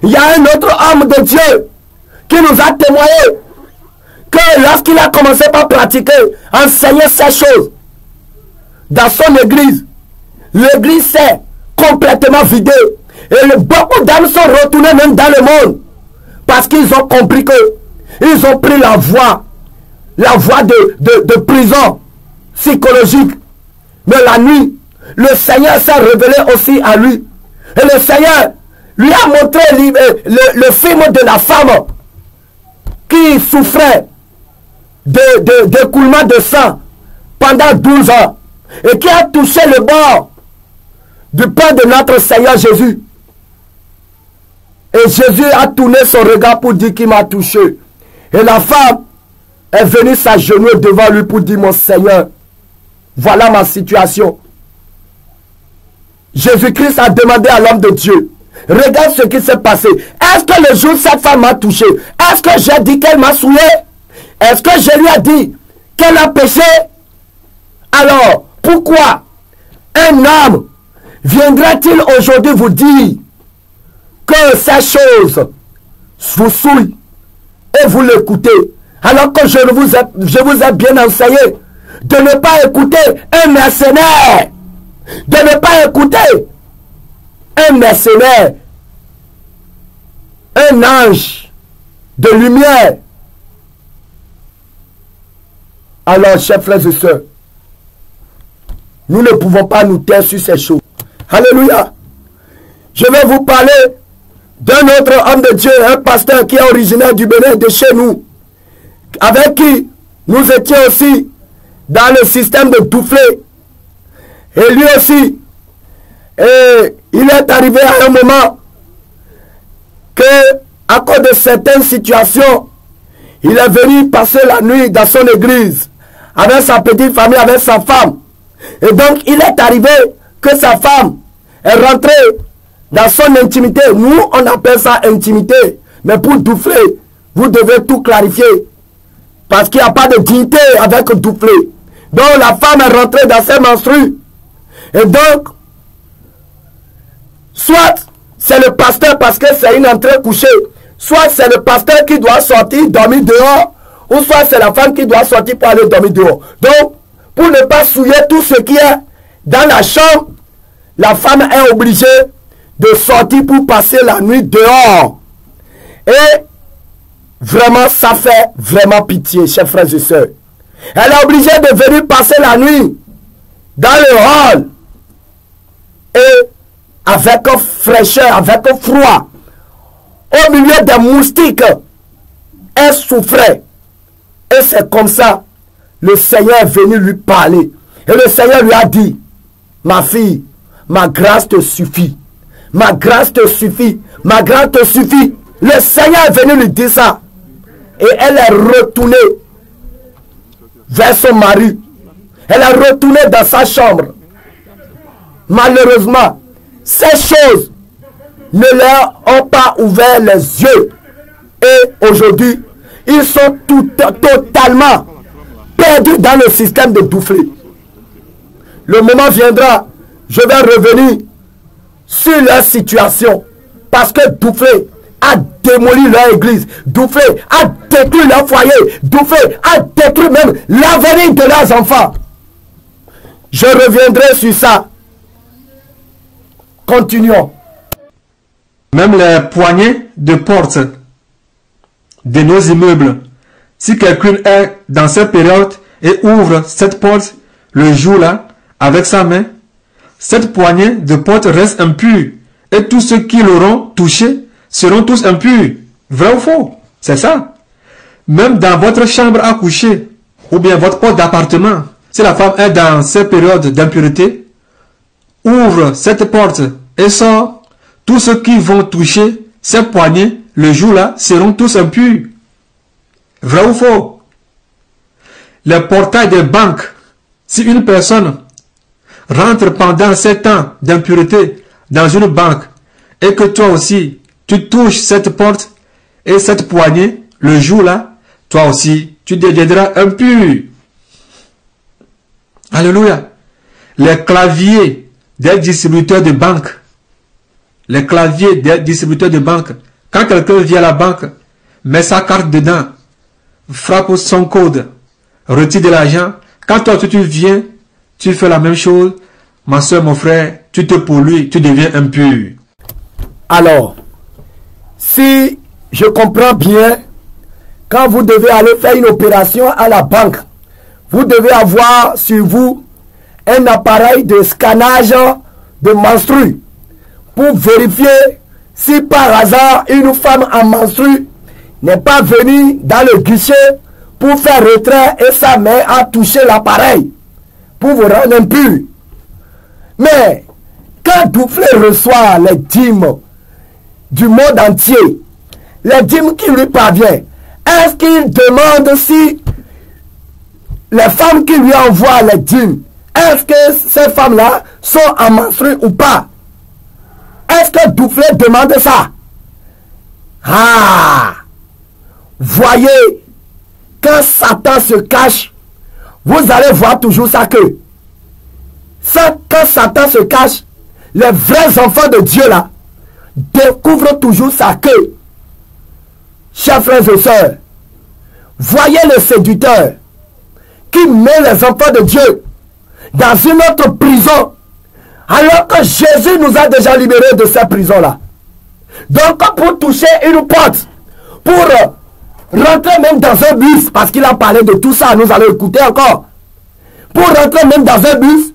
Il y a un autre homme de Dieu qui nous a témoigné que lorsqu'il a commencé par pratiquer, enseigner ces choses dans son église, l'église s'est complètement vidée. Et beaucoup d'âmes sont retournées même dans le monde parce qu'ils ont compris que ils ont pris la voie de prison psychologique. Mais la nuit, le Seigneur s'est révélé aussi à lui. Et le Seigneur lui a montré le film de la femme qui souffrait d'écoulement de sang pendant 12 ans et qui a touché le bord du pain de notre Seigneur Jésus. Et Jésus a tourné son regard pour dire qu'il m'a touché. Et la femme est venue s'agenouiller devant lui pour dire, mon Seigneur, voilà ma situation. Jésus-Christ a demandé à l'homme de Dieu, regarde ce qui s'est passé. Est-ce que le jour où cette femme m'a touché, est-ce que j'ai dit qu'elle m'a souillé? Est-ce que je lui ai dit qu'elle a péché? Alors, pourquoi un homme viendra-t-il aujourd'hui vous dire que ces choses vous souillent et vous l'écoutez, alors que je vous ai bien enseigné de ne pas écouter un mercenaire, de ne pas écouter un mercenaire, un ange de lumière. Alors, chers frères et sœurs, nous ne pouvons pas nous taire sur ces choses. Alléluia. Je vais vous parler d'un autre homme de Dieu, un pasteur qui est originaire du Bénin, de chez nous, avec qui nous étions aussi dans le système de Douflé. Et lui aussi, il est arrivé à un moment que, à cause de certaines situations, il est venu passer la nuit dans son église, avec sa petite famille, avec sa femme. Et donc, il est arrivé que sa femme est rentrée dans son intimité. Nous, on appelle ça intimité. Mais pour Douflé, vous devez tout clarifier. Parce qu'il n'y a pas de dignité avec Douflé. Donc, la femme est rentrée dans ses menstrues. Et donc, soit c'est le pasteur parce que c'est une entrée couchée, soit c'est le pasteur qui doit sortir, dormir dehors, ou soit c'est la femme qui doit sortir pour aller dormir dehors. Donc, pour ne pas souiller tout ce qui est dans la chambre, la femme est obligée de sortir pour passer la nuit dehors. Et vraiment, ça fait vraiment pitié, chers frères et sœurs. Elle est obligée de venir passer la nuit dans le hall. Et avec fraîcheur, avec froid, au milieu des moustiques, elle souffrait. Et c'est comme ça, le Seigneur est venu lui parler. Et le Seigneur lui a dit, ma fille, ma grâce te suffit. Ma grâce te suffit. Ma grâce te suffit. Le Seigneur est venu lui dire ça. Et elle est retournée vers son mari. Elle est retournée dans sa chambre. Malheureusement, ces choses ne leur ont pas ouvert les yeux. Et aujourd'hui, ils sont totalement perdus dans le système de Douflé. Le moment viendra, je vais revenir sur leur situation. Parce que Douflé a démoli leur église. Douflé a détruit leur foyer. Douflé a détruit même l'avenir de leurs enfants. Je reviendrai sur ça. Continuons. Même les poignées de porte de nos immeubles, si quelqu'un est dans cette période et ouvre cette porte le jour-là avec sa main, cette poignée de porte reste impure et tous ceux qui l'auront touché seront tous impurs. Vrai ou faux? C'est ça. Même dans votre chambre à coucher ou bien votre porte d'appartement, si la femme est dans cette période d'impureté, ouvre cette porte et sort, tous ceux qui vont toucher cette poignée le jour-là seront tous impurs. Vrai ou faux? Les portails des banques, si une personne rentre pendant 7 ans d'impureté dans une banque et que toi aussi tu touches cette porte et cette poignée, le jour-là, toi aussi, tu deviendras impur. Alléluia. Les claviers des distributeurs de banque, les claviers des distributeurs de banque, quand quelqu'un vient à la banque, met sa carte dedans, frappe son code, retire de l'argent, quand toi tu viens, tu fais la même chose, ma soeur, mon frère, tu te pollues, tu deviens impur. Alors, si je comprends bien, quand vous devez aller faire une opération à la banque, vous devez avoir sur vous un appareil de scannage de menstrues pour vérifier si par hasard une femme en menstrue n'est pas venue dans le guichet pour faire retrait et sa main a touché l'appareil pour vous rendre impur. Mais quand Douflé reçoit les dîmes du monde entier, les dîmes qui lui parviennent, est-ce qu'il demande si les femmes qui lui envoient les dîmes, est-ce que ces femmes-là sont en menstrues ou pas? Est-ce que Douflé demande ça? Ah! Voyez, quand Satan se cache, vous allez voir toujours sa queue. Quand Satan se cache, les vrais enfants de Dieu là découvrent toujours sa queue. Chers frères et sœurs, voyez le séducteur qui met les enfants de Dieu dans une autre prison, alors que Jésus nous a déjà libérés de cette prison-là. Donc, pour toucher une porte, pour rentrer même dans un bus, parce qu'il a parlé de tout ça, nous allons écouter encore. Pour rentrer même dans un bus,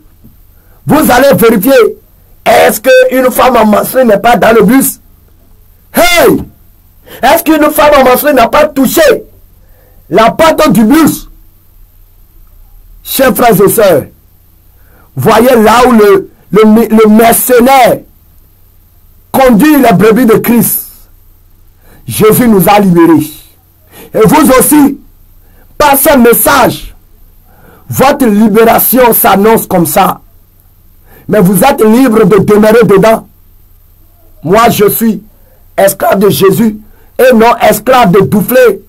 vous allez vérifier, est-ce qu'une femme en menstruée n'est pas dans le bus? Hey! Est-ce qu'une femme en menstruée n'a pas touché la porte du bus? Chers frères et sœurs, voyez là où le mercenaire conduit les brebis de Christ. Jésus nous a libérés. Et vous aussi, par ce message, votre libération s'annonce comme ça. Mais vous êtes libre de demeurer dedans. Moi, je suis esclave de Jésus et non esclave de Douflé.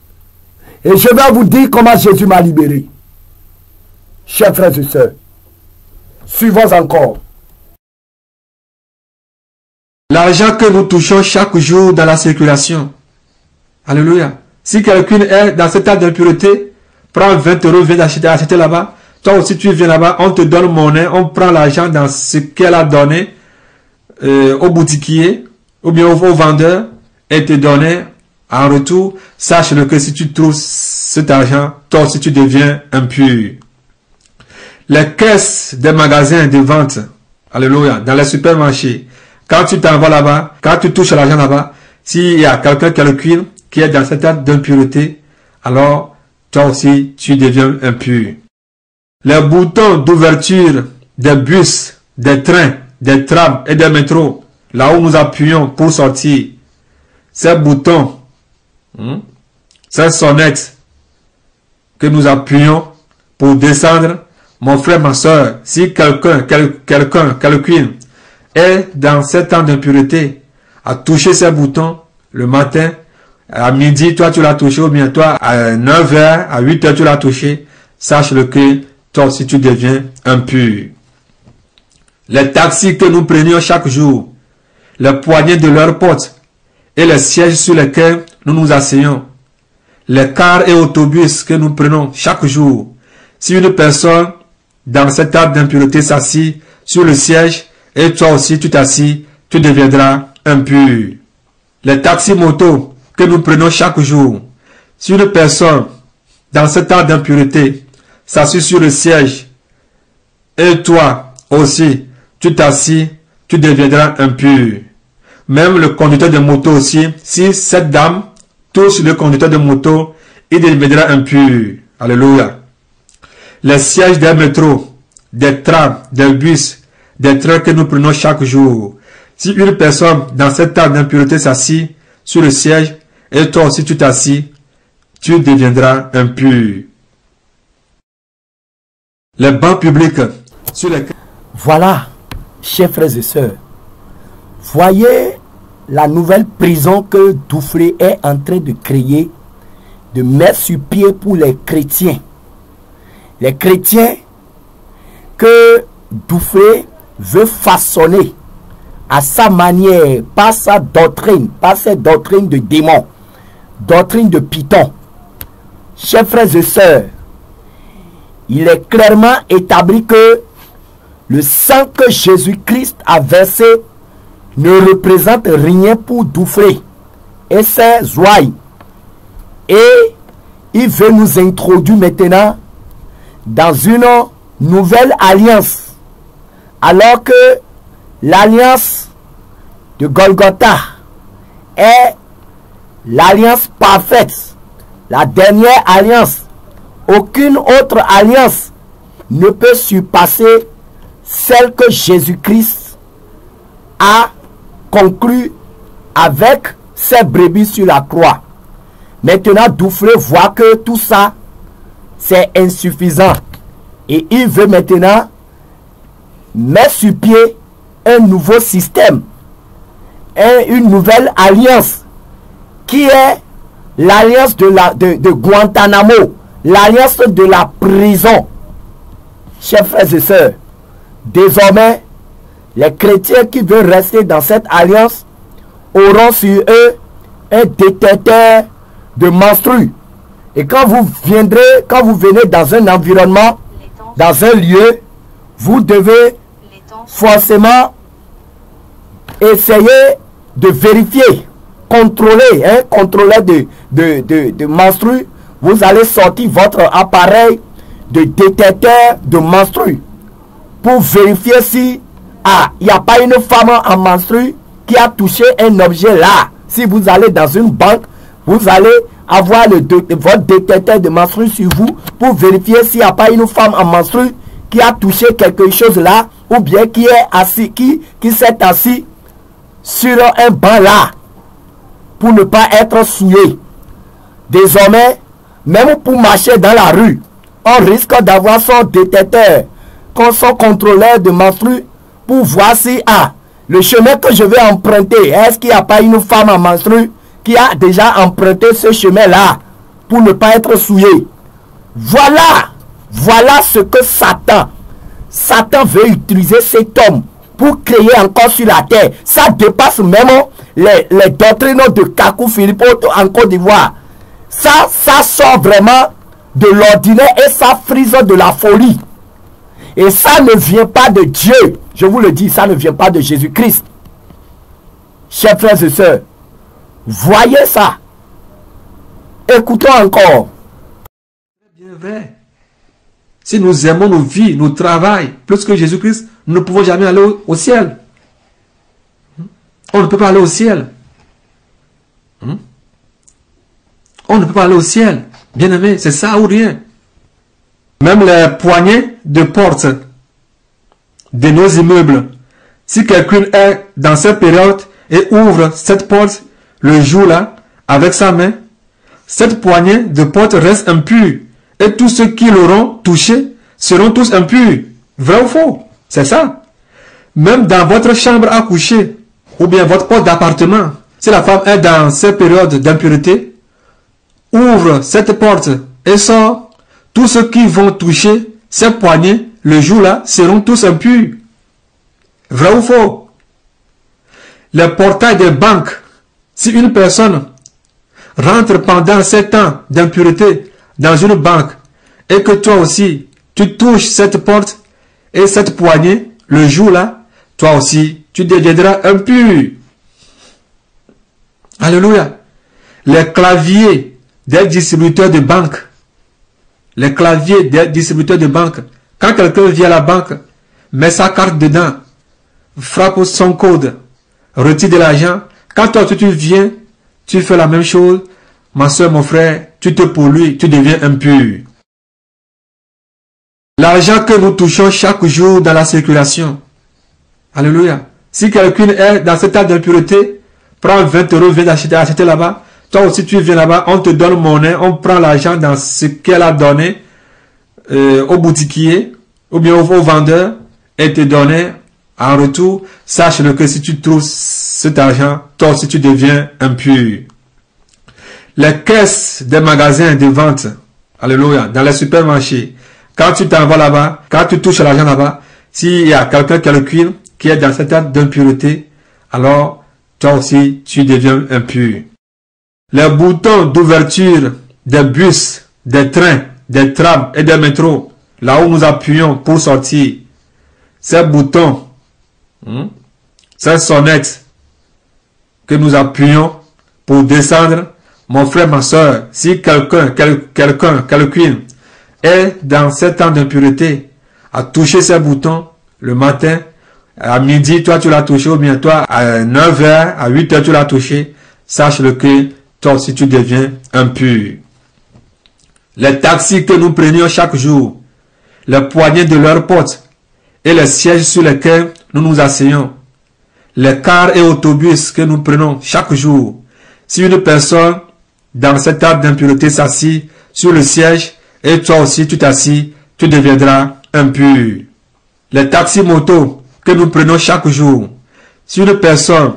Et je vais vous dire comment Jésus m'a libéré. Chers frères et sœurs, suivons encore. L'argent que nous touchons chaque jour dans la circulation. Alléluia. Si quelqu'un est dans cet état d'impureté, prends 20 €, viens acheter là-bas. Toi aussi tu viens là-bas, on te donne monnaie, on prend l'argent dans ce qu'elle a donné au boutiquier ou bien au vendeur et te donner en retour. Sache-le que si tu trouves cet argent, toi aussi tu deviens impur. Les caisses des magasins de vente, alléluia, dans les supermarchés, quand tu t'en vas là-bas, quand tu touches l'argent là-bas, s'il y a quelqu'un qui est dans cet état d'impureté, alors toi aussi tu deviens impur. Les boutons d'ouverture des bus, des trains, des trams et des métros, là où nous appuyons pour sortir, ces boutons, ces sonnettes que nous appuyons pour descendre, mon frère, ma soeur, si quelqu'un est dans cet temps d'impureté, à toucher ces boutons le matin, à midi, toi tu l'as touché, ou bien toi à 9 h, à 8 h tu l'as touché, sache-le que toi aussi tu deviens impur. Les taxis que nous prenions chaque jour, les poignées de leurs portes et les sièges sur lesquels nous nous asseyons, les cars et autobus que nous prenons chaque jour, si une personne dans cet état d'impureté s'assit sur le siège et toi aussi tu t'assis, tu deviendras impur. Les taxis motos que nous prenons chaque jour, si une personne dans cet état d'impureté s'assit sur le siège et toi aussi tu t'assis, tu deviendras impur. Même le conducteur de moto aussi, si cette dame touche le conducteur de moto, il deviendra impur. Alléluia. Les sièges des métros, des trams, des bus, des trains que nous prenons chaque jour. Si une personne dans cet état d'impureté s'assit sur le siège et toi aussi tu t'assis, tu deviendras impur. Les bancs publics sur lesquels... Voilà, chers frères et sœurs, voyez la nouvelle prison que Dufresne est en train de créer, de mettre sur pied pour les chrétiens. Les chrétiens que Dufresne veut façonner à sa manière, par sa doctrine, par cette doctrine de démon, doctrine de Python. Chers frères et sœurs, il est clairement établi que le sang que Jésus-Christ a versé ne représente rien pour Dufresne et ses ouailles. Et il veut nous introduire maintenant dans une nouvelle alliance. Alors que l'alliance de Golgotha est l'alliance parfaite, la dernière alliance. Aucune autre alliance ne peut surpasser celle que Jésus-Christ a conclue avec ses brebis sur la croix. Maintenant, Dufresne voit que tout ça, c'est insuffisant. Et il veut maintenant mettre sur pied un nouveau système, une nouvelle alliance, qui est l'alliance de Guantanamo, l'alliance de la prison. Chers frères et sœurs, désormais, les chrétiens qui veulent rester dans cette alliance auront sur eux un détecteur de menstrues. Et quand vous venez dans un environnement, dans un lieu, vous devez forcément essayer de vérifier, contrôler, contrôler de menstrues. Vous allez sortir votre appareil de détecteur de menstrues pour vérifier si il n'y a pas une femme en menstrue qui a touché un objet là. Si vous allez dans une banque, vous allez avoir votre détecteur de menstrues sur vous pour vérifier s'il n'y a pas une femme en menstrue qui a touché quelque chose là, ou bien qui est assis, qui s'est assis sur un banc là pour ne pas être souillé. Désormais, même pour marcher dans la rue, on risque d'avoir son détecteur, son contrôleur de menstrues pour voir si le chemin que je vais emprunter, est-ce qu'il n'y a pas une femme en menstrue qui a déjà emprunté ce chemin-là pour ne pas être souillé. Voilà ce que Satan veut utiliser cet homme pour créer encore sur la terre. Ça dépasse même les doctrines de Kakou Philippe en Côte d'Ivoire. Ça sort vraiment de l'ordinaire et ça frise de la folie. Et ça ne vient pas de Dieu. Je vous le dis, ça ne vient pas de Jésus-Christ. Chers frères et sœurs, voyez ça. Écoutons encore. Bien vrai. Si nous aimons nos vies, nos travail, plus que Jésus-Christ, nous ne pouvons jamais aller au ciel. On ne peut pas aller au ciel. On ne peut pas aller au ciel. Bien aimé, c'est ça ou rien. Même les poignées de porte de nos immeubles. Si quelqu'un est dans cette période et ouvre cette porte le jour-là avec sa main, cette poignée de porte reste impure. Et tous ceux qui l'auront touché seront tous impurs. Vrai ou faux? C'est ça. Même dans votre chambre à coucher, ou bien votre porte d'appartement, si la femme est dans cette période d'impureté, ouvre cette porte et sort, tous ceux qui vont toucher cette poignée le jour-là seront tous impurs. Vrai ou faux? Les portails des banques, si une personne rentre pendant 7 ans d'impureté dans une banque et que toi aussi tu touches cette porte et cette poignée le jour-là, toi aussi tu deviendras impur. Alléluia. Les claviers des distributeurs de banque, les claviers des distributeurs de banque, quand quelqu'un vient à la banque, met sa carte dedans, frappe son code, retire de l'argent, quand toi tu viens, tu fais la même chose, ma soeur, mon frère, tu te pollues, tu deviens impur. L'argent que nous touchons chaque jour dans la circulation. Alléluia. Si quelqu'un est dans cet état d'impureté, prends 20 €, viens acheter là-bas. Toi aussi tu viens là-bas, on te donne monnaie, on prend l'argent dans ce qu'elle a donné au boutiquier, ou bien au vendeur, et te donne En retour, sache-le que si tu trouves cet argent, toi aussi tu deviens impur. Les caisses des magasins de vente, alléluia, dans les supermarchés, quand tu t'en vas là-bas, quand tu touches l'argent là-bas, s'il y a quelqu'un qui est dans cet état d'impureté, alors toi aussi tu deviens impur. Les boutons d'ouverture des bus, des trains, des trams et des métros, là où nous appuyons pour sortir, ces boutons, ces sonnettes que nous appuyons pour descendre, mon frère, ma soeur, si quelqu'un est dans cet temps d'impureté, à toucher ces boutons le matin, à midi, toi tu l'as touché, ou bien toi à 9h, à 8h tu l'as touché, sache-le que toi aussi tu deviens impur. Les taxis que nous prenions chaque jour, les poignées de leurs portes et les sièges sur lesquels nous nous asseyons, les cars et autobus que nous prenons chaque jour, si une personne dans cet acte d'impureté s'assit sur le siège et toi aussi tu t'assis, tu deviendras impur. Les taxis motos que nous prenons chaque jour, si une personne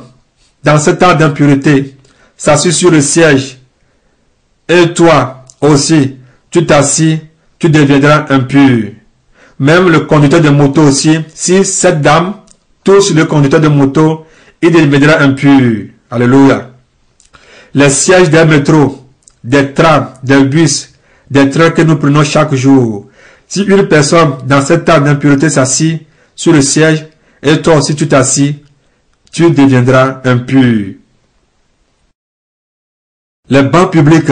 dans cet acte d'impureté s'assit sur le siège et toi aussi tu t'assis, tu deviendras impur. Même le conducteur de moto aussi, si cette dame touche le conducteur de moto, il deviendra impur. Alléluia. Les sièges des métros, des trams, des bus, des trains que nous prenons chaque jour. Si une personne dans cet acte d'impureté s'assit sur le siège et toi aussi tu t'assis, tu deviendras impur. Les bancs publics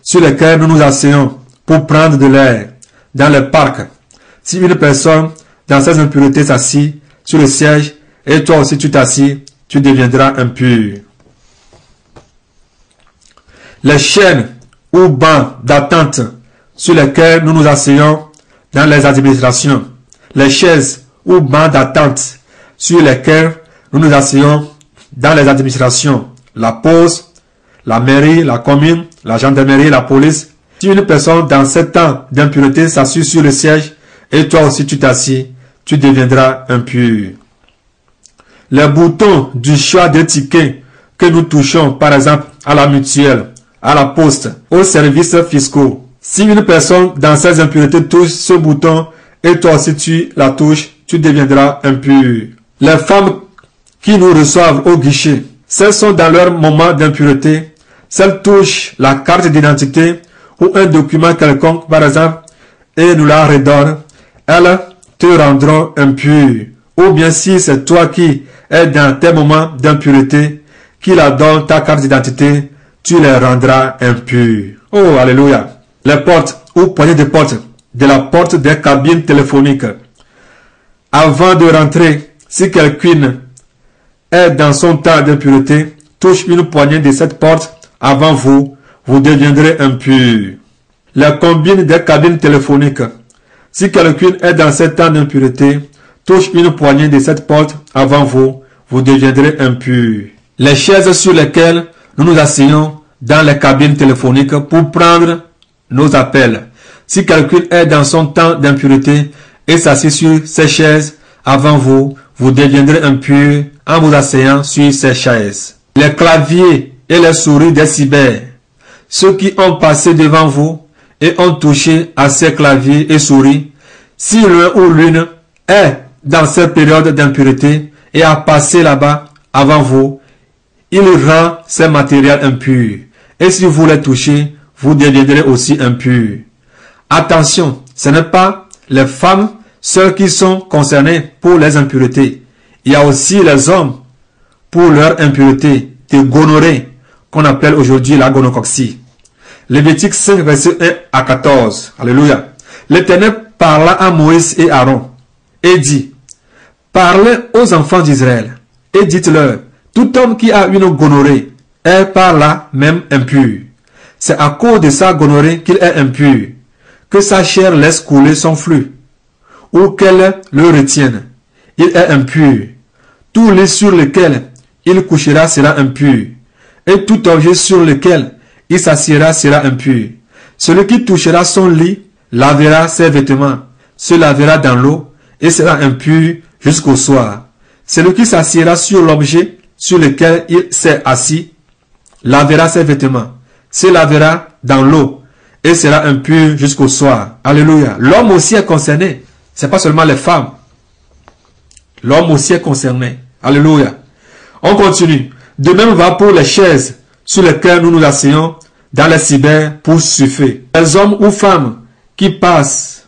sur lesquels nous nous asseyons pour prendre de l'air dans les parcs. Si une personne dans ces impuretés s'assit sur le siège et toi aussi tu t'assis, tu deviendras impur. Les chaînes ou bancs d'attente sur lesquels nous nous asseyons dans les administrations. Les chaises ou bancs d'attente sur lesquels nous nous asseyons dans les administrations. La poste, la mairie, la commune, la gendarmerie, la police. Si une personne dans 7 ans d'impureté s'assied sur le siège et toi aussi tu t'assis, tu deviendras impur. Les boutons du choix des tickets que nous touchons, par exemple, à la mutuelle, à la poste, aux services fiscaux. Si une personne dans ces impuretés touche ce bouton et toi aussi tu la touches, tu deviendras impur. Les femmes qui nous reçoivent au guichet, celles sont dans leur moment d'impureté, celles touchent la carte d'identité ou un document quelconque, par exemple, et nous la redonnent, elles te rendront impur. Ou bien si c'est toi qui es dans tes moments d'impureté, qui la donne ta carte d'identité, tu les rendras impurs. Oh, alléluia. Les portes ou poignées de porte de la porte des cabines téléphoniques. Avant de rentrer, si quelqu'un est dans son temps d'impureté, touche une poignée de cette porte avant vous, vous deviendrez impur. Les combines des cabines téléphoniques. Si quelqu'un est dans cet temps d'impureté, touche une poignée de cette porte avant vous, vous deviendrez impur. Les chaises sur lesquelles nous nous asseyons dans les cabines téléphoniques pour prendre nos appels. Si quelqu'un est dans son temps d'impureté et s'assied sur ces chaises avant vous, vous deviendrez impur en vous asseyant sur ces chaises. Les claviers et les souris des cyber. Ceux qui ont passé devant vous et ont touché à ces claviers et souris, si l'un ou l'une est dans cette période d'impureté et a passé là-bas avant vous, il rend ces matériels impurs. Et si vous les touchez, vous deviendrez aussi impurs. Attention, ce n'est pas les femmes seules qui sont concernées pour les impuretés. Il y a aussi les hommes pour leur impureté de gonorrhée, qu'on appelle aujourd'hui la gonocoxie. Lévitique 5, verset 1 à 14. Alléluia. L'Éternel parla à Moïse et Aaron et dit, parlez aux enfants d'Israël et dites-leur, tout homme qui a une gonorrhée est par là même impur. C'est à cause de sa gonorrhée qu'il est impur, que sa chair laisse couler son flux, ou qu'elle le retienne. Il est impur. Tout lit sur lequel il couchera sera impur, et tout objet sur lequel il s'assiera sera impur. Celui qui touchera son lit lavera ses vêtements, se lavera dans l'eau, et sera impur jusqu'au soir. celui qui s'assiera sur l'objet sur lequel il s'est assis, lavera ses vêtements, se lavera dans l'eau et sera impur jusqu'au soir. Alléluia. L'homme aussi est concerné. Ce n'est pas seulement les femmes. L'homme aussi est concerné. Alléluia. On continue. De même va pour les chaises sur lesquelles nous nous asseyons dans les cyber pour surfer. Les hommes ou femmes qui passent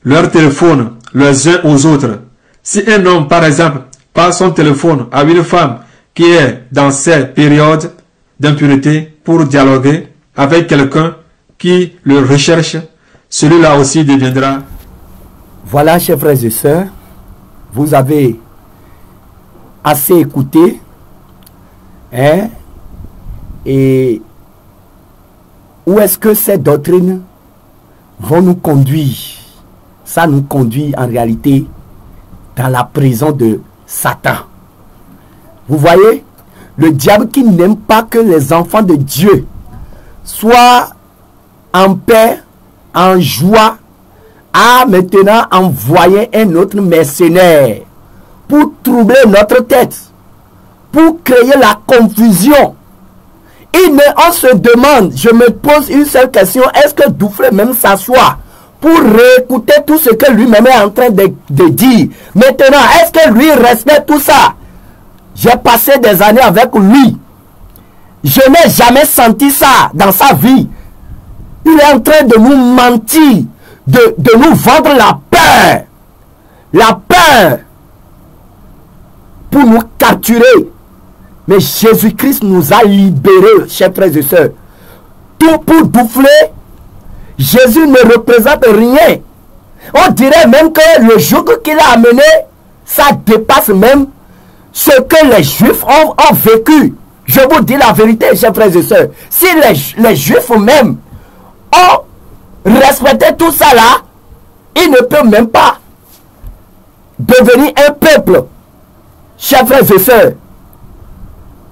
leur téléphone les uns aux autres. Si un homme, par exemple, passe son téléphone à une femme qui est dans ces périodes d'impureté pour dialoguer avec quelqu'un qui le recherche, celui-là aussi deviendra. Voilà, chers frères et sœurs, vous avez assez écouté, hein, et où est-ce que ces doctrines vont nous conduire? Ça nous conduit en réalité dans la prison de Satan. Vous voyez, le diable qui n'aime pas que les enfants de Dieu soient en paix, en joie, a maintenant envoyé un autre mercenaire pour troubler notre tête, pour créer la confusion. On se demande, je me pose une seule question, est-ce que Dufresne même s'assoit pour réécouter tout ce que lui-même est en train de dire? Maintenant, est-ce que lui respecte tout ça? J'ai passé des années avec lui. Je n'ai jamais senti ça dans sa vie. Il est en train de nous mentir, de nous vendre la peur. La peur pour nous capturer. Mais Jésus-Christ nous a libérés, chers frères et sœurs. Tout pour Dufresne, Jésus ne représente rien. On dirait même que le joug qu'il a amené, ça dépasse même ce que les Juifs ont vécu. Je vous dis la vérité, chers frères et sœurs. Si les Juifs même ont respecté tout ça là, ils ne peuvent même pas devenir un peuple. Chers frères et sœurs,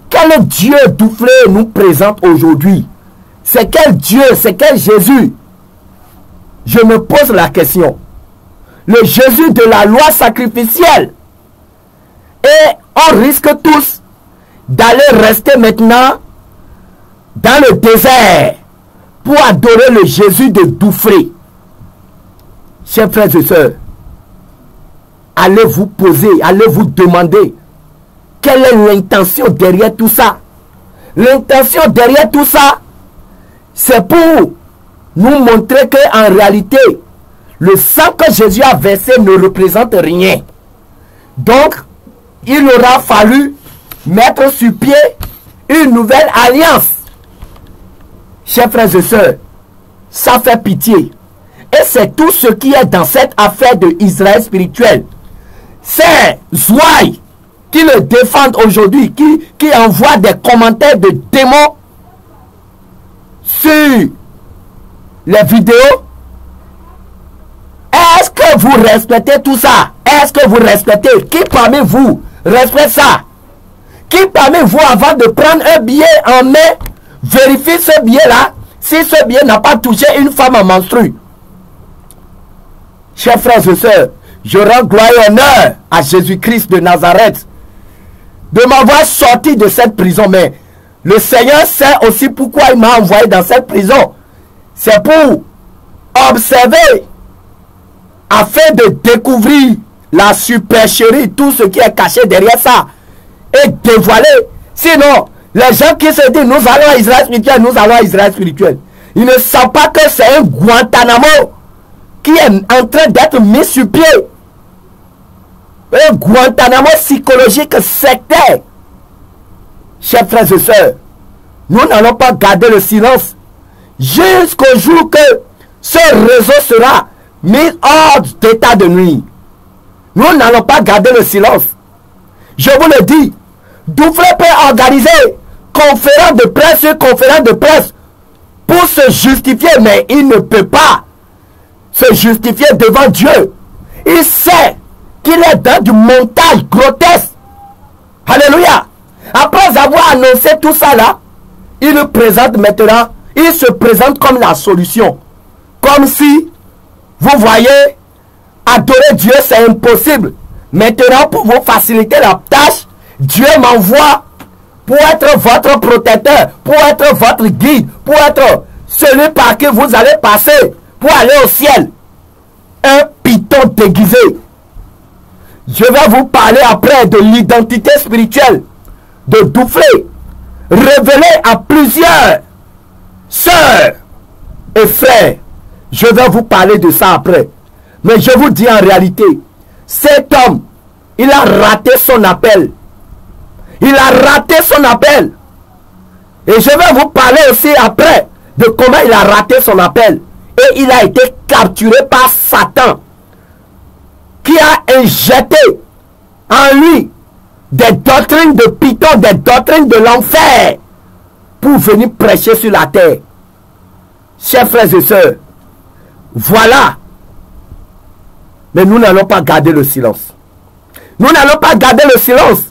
quel Dieu Dufresne nous présente aujourd'hui? C'est quel Dieu? C'est quel Jésus? Je me pose la question. Le Jésus de la loi sacrificielle. Et on risque tous d'aller rester maintenant dans le désert pour adorer le Jésus de Dufresne. Chers frères et sœurs, allez vous poser, allez vous demander quelle est l'intention derrière tout ça. L'intention derrière tout ça, c'est pour nous montrer qu'en réalité, le sang que Jésus a versé ne représente rien. Donc, il aura fallu mettre sur pied une nouvelle alliance. Chers frères et sœurs, ça fait pitié. Et c'est tout ce qui est dans cette affaire de Israël spirituel. C'est Zouaï qui le défendent aujourd'hui, qui envoie des commentaires de démons sur les vidéos. Est-ce que vous respectez tout ça? Est-ce que vous respectez? Qui parmi vous respecte ça? Qui parmi vous, avant de prendre un billet en main, vérifie ce billet-là, si ce billet n'a pas touché une femme en menstrue? Chers frères et sœurs, je rends gloire et honneur à Jésus-Christ de Nazareth de m'avoir sorti de cette prison. Mais le Seigneur sait aussi pourquoi il m'a envoyé dans cette prison. C'est pour observer, afin de découvrir la supercherie, tout ce qui est caché derrière ça, et dévoiler. Sinon, les gens qui se disent nous allons à Israël spirituel, nous allons à Israël spirituel, ils ne savent pas que c'est un Guantanamo qui est en train d'être mis sur pied. Un Guantanamo psychologique sectaire. Chers frères et sœurs, nous n'allons pas garder le silence jusqu'au jour que ce réseau sera mis hors d'état de nuit. Nous n'allons pas garder le silence. Je vous le dis, Dufresne peut organiser conférence de presse sur conférence de presse pour se justifier, mais il ne peut pas se justifier devant Dieu. Il sait qu'il est dans du montage grotesque. Alléluia. Après avoir annoncé tout ça là, il présente maintenant, il se présente comme la solution. Comme si, vous voyez, adorer Dieu c'est impossible. Maintenant, pour vous faciliter la tâche, Dieu m'envoie pour être votre protecteur, pour être votre guide, pour être celui par qui vous allez passer pour aller au ciel. Un python déguisé. Je vais vous parler après de l'identité spirituelle de Douflé, révélée à plusieurs sœurs et frères. Je vais vous parler de ça après. Mais je vous dis en réalité, cet homme, il a raté son appel. Il a raté son appel. Et je vais vous parler aussi après de comment il a raté son appel. Et il a été capturé par Satan, qui a injecté en lui des doctrines de Python, des doctrines de l'enfer, pour venir prêcher sur la terre. Chers frères et sœurs, voilà. Mais nous n'allons pas garder le silence. Nous n'allons pas garder le silence.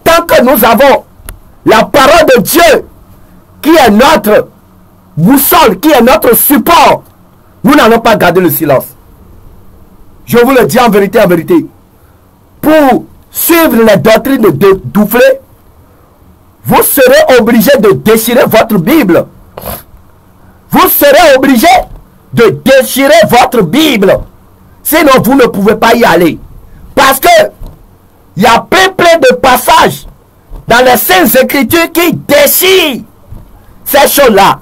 Tant que nous avons la parole de Dieu, qui est notre boussole, qui est notre support, nous n'allons pas garder le silence. Je vous le dis en vérité, en vérité. Pour suivre les doctrines de Douflé, vous serez obligé de déchirer votre Bible. Vous serez obligé de déchirer votre Bible. Sinon, vous ne pouvez pas y aller. Parce que il y a plein de passages dans les Saintes Écritures qui déchirent ces choses-là.